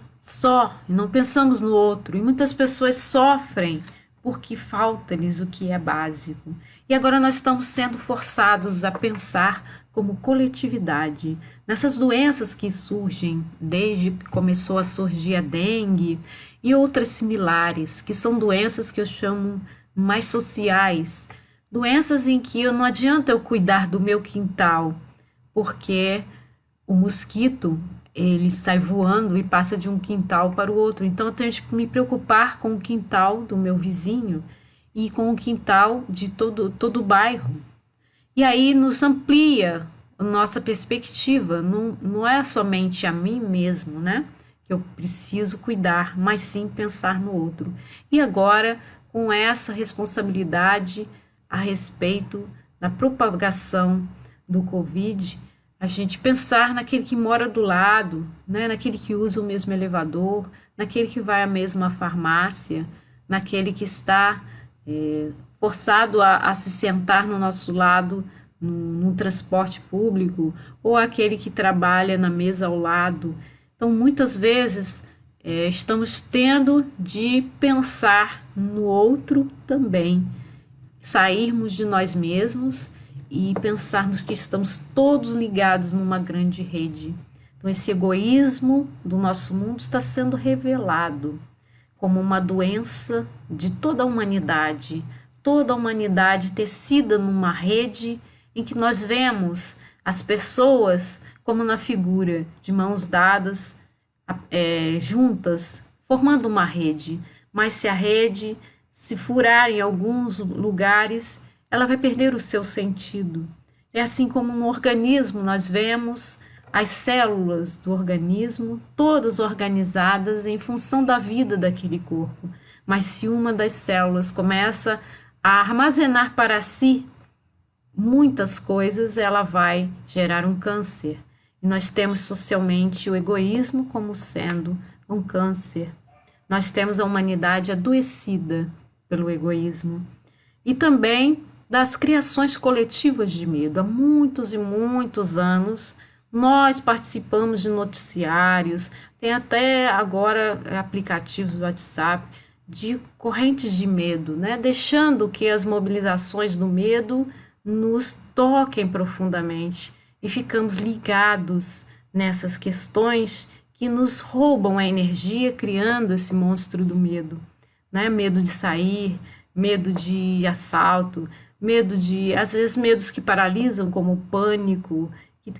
não pensamos no outro. E muitas pessoas sofrem porque falta-lhes o que é básico. E agora nós estamos sendo forçados a pensar como coletividade. Nessas doenças que surgem, desde que começou a surgir a dengue e outras similares, que são doenças que eu chamo mais sociais, doenças em que não adianta eu cuidar do meu quintal, porque o mosquito, ele sai voando e passa de um quintal para o outro. Então eu tenho que me preocupar com o quintal do meu vizinho e com o quintal de todo o bairro. E aí nos amplia a nossa perspectiva, não é somente a mim mesmo, né, que eu preciso cuidar, mas sim pensar no outro. E agora, com essa responsabilidade a respeito da propagação do Covid, a gente pensar naquele que mora do lado, né, naquele que usa o mesmo elevador, naquele que vai à mesma farmácia, naquele que está forçado a se sentar no nosso lado no transporte público, ou aquele que trabalha na mesa ao lado. Então, muitas vezes, estamos tendo de pensar no outro também, sairmos de nós mesmos e pensarmos que estamos todos ligados numa grande rede. Então, esse egoísmo do nosso mundo está sendo revelado como uma doença de toda a humanidade tecida numa rede em que nós vemos as pessoas como na figura de mãos dadas, juntas, formando uma rede. Mas se a rede se furar em alguns lugares, ela vai perder o seu sentido. É assim como no organismo, nós vemos as células do organismo todas organizadas em função da vida daquele corpo. Mas se uma das células começa a armazenar para si muitas coisas, ela vai gerar um câncer. E nós temos socialmente o egoísmo como sendo um câncer. Nós temos a humanidade adoecida pelo egoísmo. E também das criações coletivas de medo. Há muitos e muitos anos nós participamos de noticiários, tem até agora aplicativos do WhatsApp de correntes de medo, né? Deixando que as mobilizações do medo nos toquem profundamente e ficamos ligados nessas questões que nos roubam a energia, criando esse monstro do medo, né? Medo de sair, medo de assalto, às vezes medos que paralisam, como o pânico,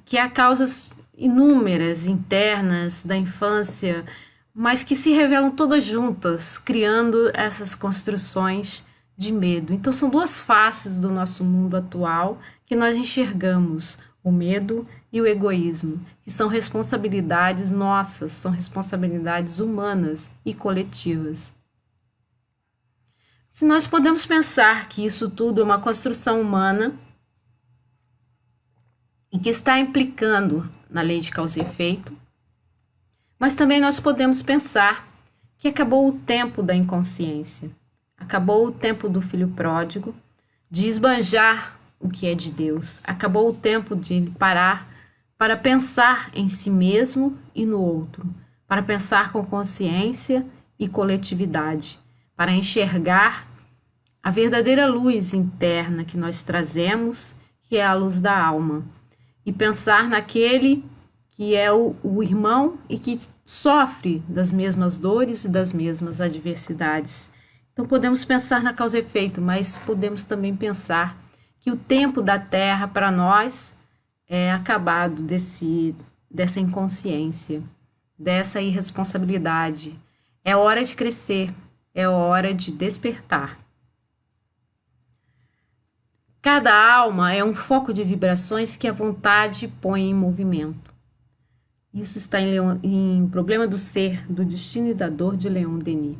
que há causas inúmeras internas da infância, mas que se revelam todas juntas, criando essas construções de medo. Então são duas faces do nosso mundo atual que nós enxergamos, o medo e o egoísmo, que são responsabilidades nossas, são responsabilidades humanas e coletivas. Se nós podemos pensar que isso tudo é uma construção humana e que está implicando na lei de causa e efeito, mas também nós podemos pensar que acabou o tempo da inconsciência, acabou o tempo do filho pródigo, de esbanjar o que é de Deus, acabou o tempo de ele parar para pensar em si mesmo e no outro, para pensar com consciência e coletividade, para enxergar a verdadeira luz interna que nós trazemos, que é a luz da alma, e pensar naquele que é o irmão e que sofre das mesmas dores e das mesmas adversidades. Então podemos pensar na causa e efeito, mas podemos também pensar que o tempo da Terra para nós é acabado dessa inconsciência, dessa irresponsabilidade. É hora de crescer, é hora de despertar. Cada alma é um foco de vibrações que a vontade põe em movimento. Isso está em Problema do Ser, do Destino e da Dor, de Leon Denis.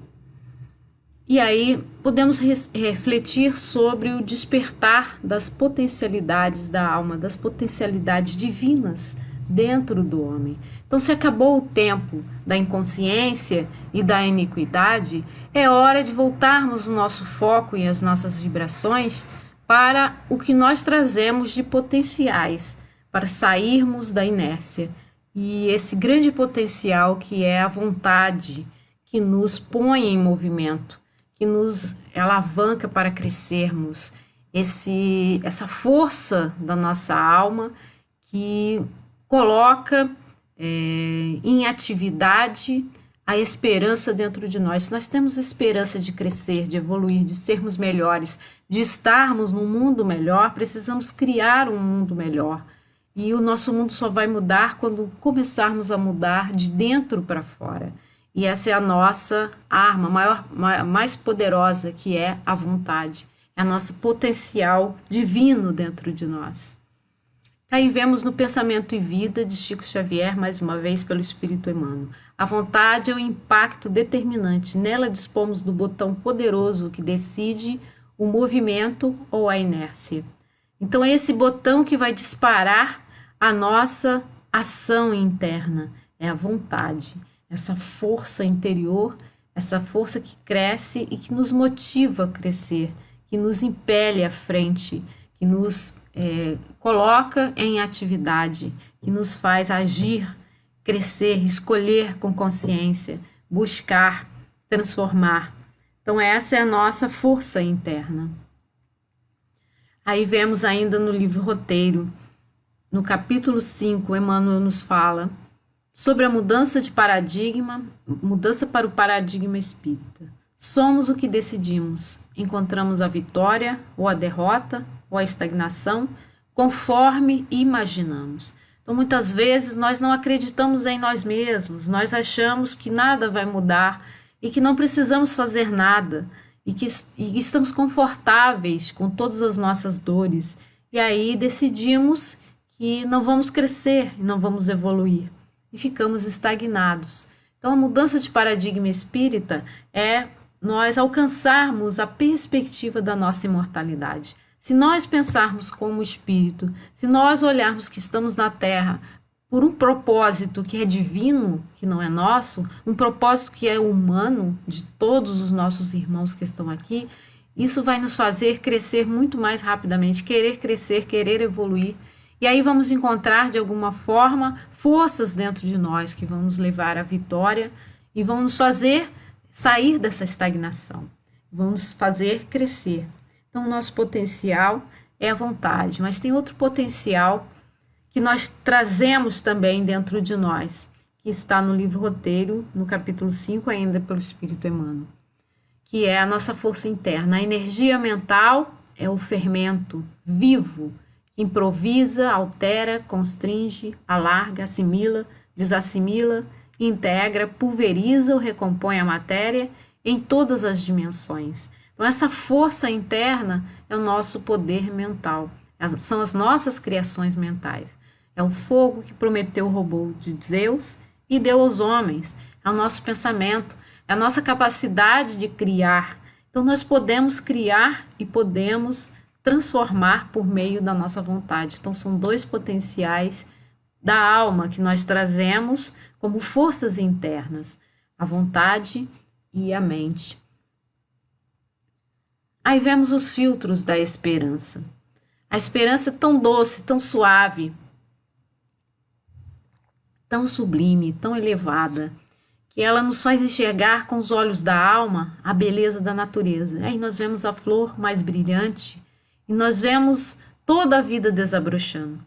E aí podemos refletir sobre o despertar das potencialidades da alma, das potencialidades divinas dentro do homem. Então, se acabou o tempo da inconsciência e da iniquidade, é hora de voltarmos o nosso foco e as nossas vibrações para o que nós trazemos de potenciais, para sairmos da inércia. E esse grande potencial que é a vontade, que nos põe em movimento, que nos alavanca para crescermos, essa força da nossa alma que coloca em atividade a esperança dentro de nós. Se nós temos esperança de crescer, de evoluir, de sermos melhores, de estarmos num mundo melhor, precisamos criar um mundo melhor. E o nosso mundo só vai mudar quando começarmos a mudar de dentro para fora. E essa é a nossa arma mais poderosa, que é a vontade. É o nosso potencial divino dentro de nós. Aí vemos no Pensamento e Vida, de Chico Xavier, mais uma vez pelo Espírito Emmanuel. A vontade é um impacto determinante. Nela dispomos do botão poderoso que decide o movimento ou a inércia. Então é esse botão que vai disparar a nossa ação interna. É a vontade, essa força interior, essa força que cresce e que nos motiva a crescer, que nos impele à frente, que nos coloca em atividade, que nos faz agir, crescer, escolher com consciência, buscar, transformar. Então essa é a nossa força interna. Aí vemos ainda no livro Roteiro, no capítulo 5, Emmanuel nos fala sobre a mudança de paradigma, mudança para o paradigma espírita. Somos o que decidimos, encontramos a vitória ou a derrota ou a estagnação conforme imaginamos. Então muitas vezes nós não acreditamos em nós mesmos, nós achamos que nada vai mudar e que não precisamos fazer nada e que estamos confortáveis com todas as nossas dores. E aí decidimos que não vamos crescer, não vamos evoluir e ficamos estagnados. Então a mudança de paradigma espírita é nós alcançarmos a perspectiva da nossa imortalidade. Se nós pensarmos como espírito, se nós olharmos que estamos na Terra por um propósito que é divino, que não é nosso, um propósito que é humano, de todos os nossos irmãos que estão aqui, isso vai nos fazer crescer muito mais rapidamente, querer crescer, querer evoluir. E aí vamos encontrar, de alguma forma, forças dentro de nós que vão nos levar à vitória e vão nos fazer sair dessa estagnação, vão nos fazer crescer. Então, o nosso potencial é a vontade, mas tem outro potencial que nós trazemos também dentro de nós, que está no livro Roteiro, no capítulo 5, ainda pelo Espírito Emmanuel, que é a nossa força interna. A energia mental é o fermento vivo, que improvisa, altera, constringe, alarga, assimila, desassimila, integra, pulveriza ou recompõe a matéria em todas as dimensões. Então, essa força interna é o nosso poder mental, são as nossas criações mentais. É o fogo que Prometeu roubou de Zeus e deu aos homens. É o nosso pensamento, é a nossa capacidade de criar. Então, nós podemos criar e podemos transformar por meio da nossa vontade. Então, são dois potenciais da alma que nós trazemos como forças internas, a vontade e a mente. Aí vemos os filtros da esperança. A esperança é tão doce, tão suave, tão sublime, tão elevada, que ela nos faz enxergar com os olhos da alma a beleza da natureza. Aí nós vemos a flor mais brilhante e nós vemos toda a vida desabrochando.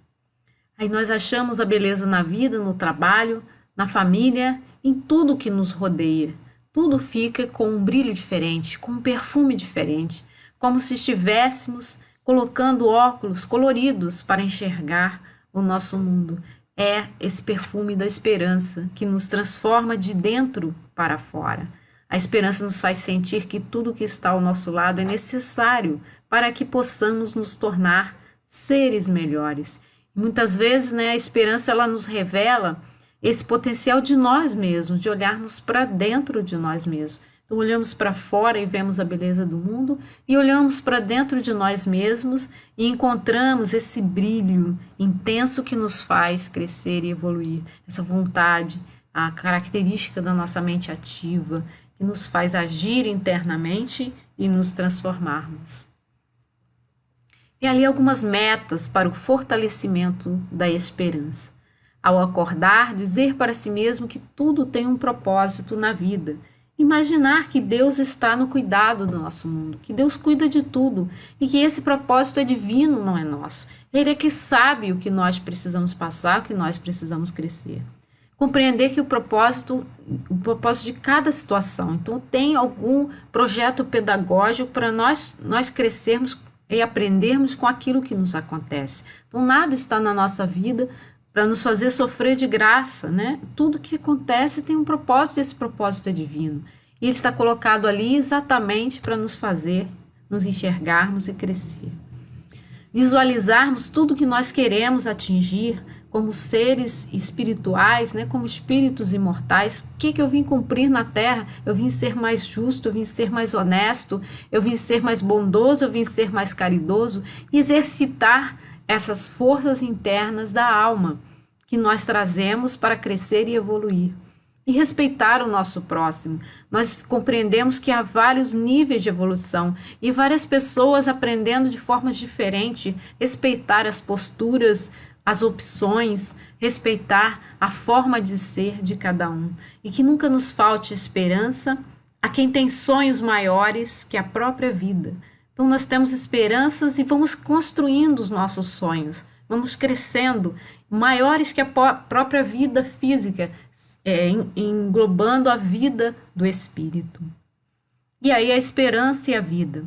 Aí nós achamos a beleza na vida, no trabalho, na família, em tudo que nos rodeia. Tudo fica com um brilho diferente, com um perfume diferente, como se estivéssemos colocando óculos coloridos para enxergar o nosso mundo. É esse perfume da esperança que nos transforma de dentro para fora. A esperança nos faz sentir que tudo que está ao nosso lado é necessário para que possamos nos tornar seres melhores. E muitas vezes, a esperança ela nos revela esse potencial de nós mesmos, de olharmos para dentro de nós mesmos. Então, olhamos para fora e vemos a beleza do mundo e olhamos para dentro de nós mesmos e encontramos esse brilho intenso que nos faz crescer e evoluir. Essa vontade, a característica da nossa mente ativa, que nos faz agir internamente e nos transformarmos. E ali algumas metas para o fortalecimento da esperança. Ao acordar, dizer para si mesmo que tudo tem um propósito na vida Imaginar que Deus está no cuidado do nosso mundo, que Deus cuida de tudo e que esse propósito é divino, não é nosso. Ele é que sabe o que nós precisamos passar, o que nós precisamos crescer. Compreender que o propósito de cada situação. Então, tem algum projeto pedagógico para nós crescermos e aprendermos com aquilo que nos acontece. Então, nada está na nossa vida para nos fazer sofrer de graça, né? Tudo que acontece tem um propósito, esse propósito é divino. E ele está colocado ali exatamente para nos fazer, nos enxergarmos e crescer. Visualizarmos tudo que nós queremos atingir como seres espirituais, né? Como espíritos imortais. O que eu vim cumprir na Terra? Eu vim ser mais justo, eu vim ser mais honesto, eu vim ser mais bondoso, eu vim ser mais caridoso. Exercitar essas forças internas da alma que nós trazemos para crescer e evoluir. E respeitar o nosso próximo. Nós compreendemos que há vários níveis de evolução e várias pessoas aprendendo de formas diferentes, respeitar as posturas, as opções, respeitar a forma de ser de cada um. E que nunca nos falte esperança a quem tem sonhos maiores que a própria vida. Então nós temos esperanças e vamos construindo os nossos sonhos, vamos crescendo, maiores que a própria vida física, englobando a vida do espírito. E aí a esperança e a vida.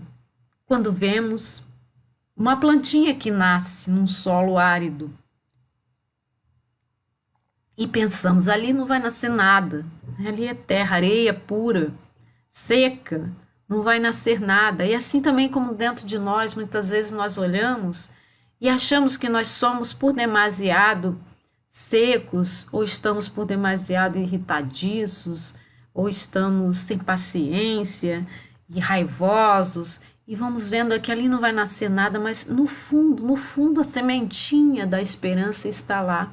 Quando vemos uma plantinha que nasce num solo árido e pensamos, ali não vai nascer nada, ali é terra, areia pura, seca, não vai nascer nada. E assim também como dentro de nós, muitas vezes nós olhamos e achamos que nós somos por demasiado secos, ou estamos por demasiado irritadiços, ou estamos sem paciência e raivosos, e vamos vendo que ali não vai nascer nada, mas no fundo a sementinha da esperança está lá.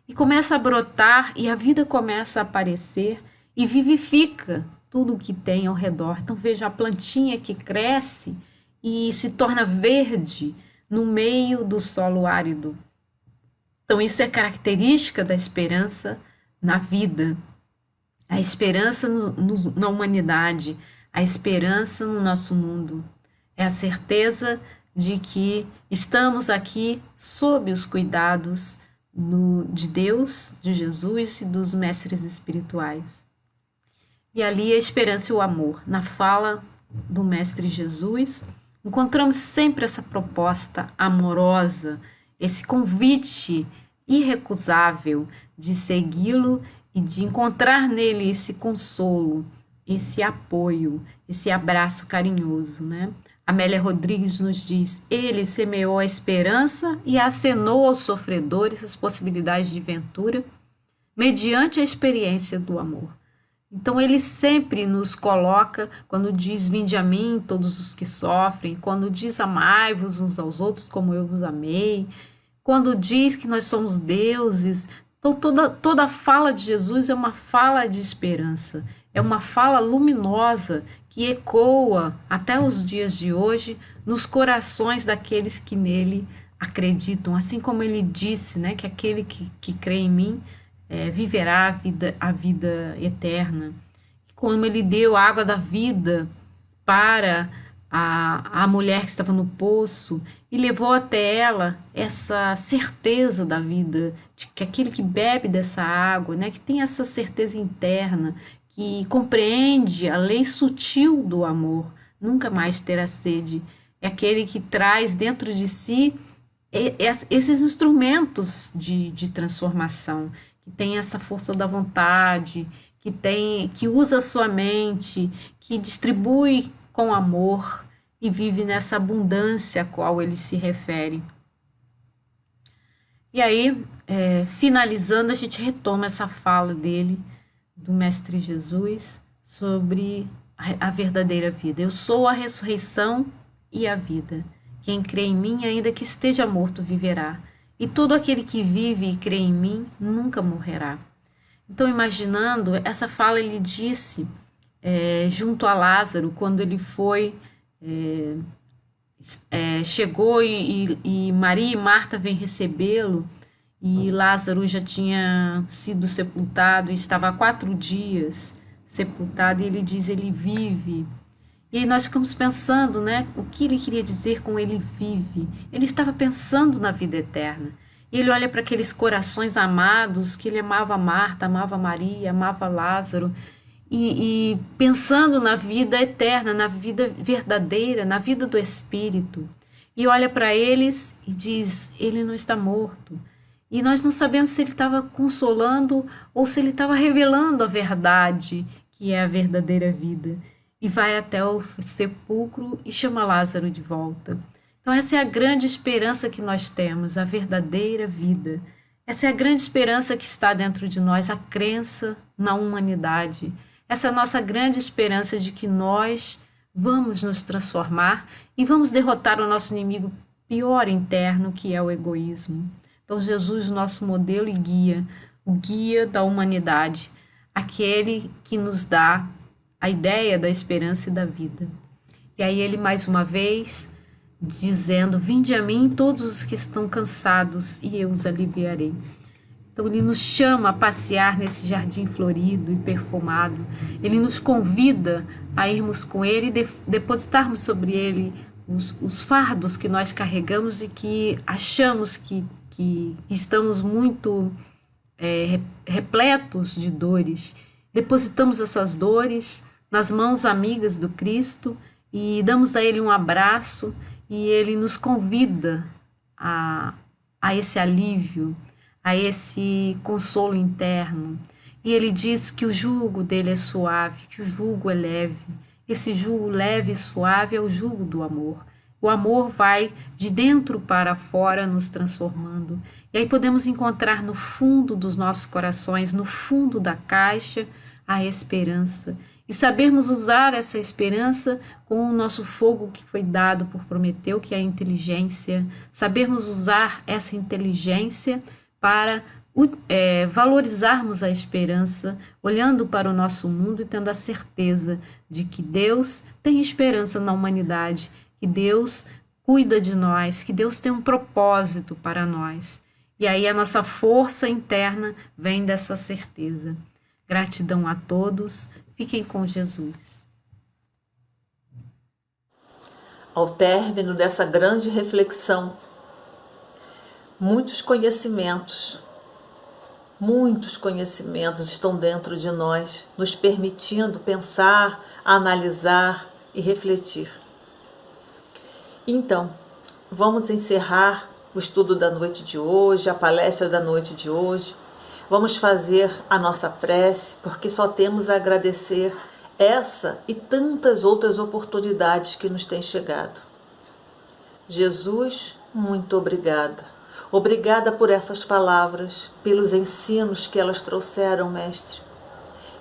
E começa a brotar, e a vida começa a aparecer, e vivifica tudo o que tem ao redor. Então veja a plantinha que cresce e se torna verde no meio do solo árido. Então isso é característica da esperança na vida, a esperança na humanidade, a esperança no nosso mundo. É a certeza de que estamos aqui sob os cuidados de Deus, de Jesus e dos mestres espirituais. E ali a esperança e o amor. Na fala do Mestre Jesus, encontramos sempre essa proposta amorosa, esse convite irrecusável de segui-lo e de encontrar nele esse consolo, esse apoio, esse abraço carinhoso, né? Amélia Rodrigues nos diz, ele semeou a esperança e acenou aos sofredores as possibilidades de ventura mediante a experiência do amor. Então ele sempre nos coloca, quando diz, vinde a mim todos os que sofrem, quando diz, amai-vos uns aos outros como eu vos amei, quando diz que nós somos deuses. Então toda a fala de Jesus é uma fala de esperança, é uma fala luminosa que ecoa até os dias de hoje nos corações daqueles que nele acreditam. Assim como ele disse, né, que aquele que crê em mim viverá a vida eterna. Como ele deu a água da vida para a mulher que estava no poço e levou até ela essa certeza da vida, de que aquele que bebe dessa água, né, que tem essa certeza interna, que compreende a lei sutil do amor, nunca mais terá sede. É aquele que traz dentro de si esses instrumentos de transformação, que tem essa força da vontade, que usa a sua mente, que distribui com amor e vive nessa abundância a qual ele se refere. E aí, finalizando, a gente retoma essa fala dele, do Mestre Jesus, sobre a verdadeira vida. Eu sou a ressurreição e a vida. Quem crê em mim, ainda que esteja morto, viverá. E todo aquele que vive e crê em mim, nunca morrerá. Então, imaginando, essa fala ele disse junto a Lázaro, quando ele foi, chegou e Maria e Marta vêm recebê-lo, e Lázaro já tinha sido sepultado e estava há 4 dias sepultado, e ele diz, ele vive. E aí nós ficamos pensando, né, o que ele queria dizer com ele vive. Ele estava pensando na vida eterna. E ele olha para aqueles corações amados, que ele amava Marta, amava Maria, amava Lázaro, e pensando na vida eterna, na vida verdadeira, na vida do Espírito. E olha para eles e diz, ele não está morto. E nós não sabemos se ele estava consolando ou se ele estava revelando a verdade, que é a verdadeira vida. E vai até o sepulcro e chama Lázaro de volta. Então essa é a grande esperança que nós temos, a verdadeira vida. Essa é a grande esperança que está dentro de nós, a crença na humanidade. Essa é a nossa grande esperança de que nós vamos nos transformar e vamos derrotar o nosso inimigo pior interno, que é o egoísmo. Então Jesus, nosso modelo e guia, o guia da humanidade, aquele que nos dá a ideia da esperança e da vida. E aí ele mais uma vez dizendo, vinde a mim todos os que estão cansados e eu os aliviarei. Então ele nos chama a passear nesse jardim florido e perfumado. Ele nos convida a irmos com ele e depositarmos sobre ele os fardos que nós carregamos e que achamos que estamos muito repletos de dores. Depositamos essas dores nas mãos amigas do Cristo e damos a ele um abraço, e ele nos convida a esse alívio, a esse consolo interno. E ele diz que o jugo dele é suave, que o jugo é leve. Esse jugo leve e suave é o jugo do amor. O amor vai de dentro para fora nos transformando. E aí podemos encontrar no fundo dos nossos corações, no fundo da caixa, a esperança. E sabermos usar essa esperança com o nosso fogo que foi dado por Prometeu, que é a inteligência. Sabermos usar essa inteligência para valorizarmos a esperança, olhando para o nosso mundo e tendo a certeza de que Deus tem esperança na humanidade, que Deus cuida de nós, que Deus tem um propósito para nós. E aí a nossa força interna vem dessa certeza. Gratidão a todos. Fiquem com Jesus. Ao término dessa grande reflexão, muitos conhecimentos estão dentro de nós, nos permitindo pensar, analisar e refletir. Então, vamos encerrar o estudo da noite de hoje, a palestra da noite de hoje. Vamos fazer a nossa prece, porque só temos a agradecer essa e tantas outras oportunidades que nos têm chegado. Jesus, muito obrigada. Obrigada por essas palavras, pelos ensinos que elas trouxeram, Mestre.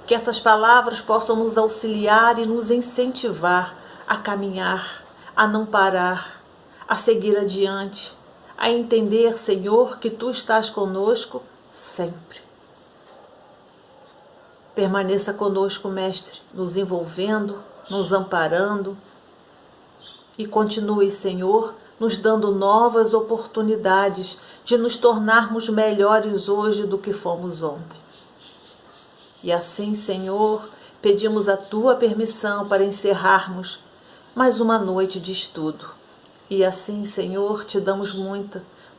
Que essas palavras possam nos auxiliar e nos incentivar a caminhar, a não parar, a seguir adiante, a entender, Senhor, que Tu estás conosco sempre. Permaneça conosco, Mestre, nos envolvendo, nos amparando e continue, Senhor, nos dando novas oportunidades de nos tornarmos melhores hoje do que fomos ontem. E assim, Senhor, pedimos a Tua permissão para encerrarmos mais uma noite de estudo. E assim, Senhor, Te damos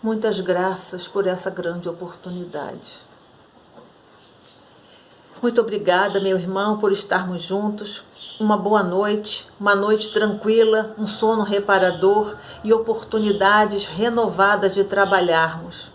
muitas graças por essa grande oportunidade. Muito obrigada, meu irmão, por estarmos juntos. Uma boa noite, uma noite tranquila, um sono reparador e oportunidades renovadas de trabalharmos.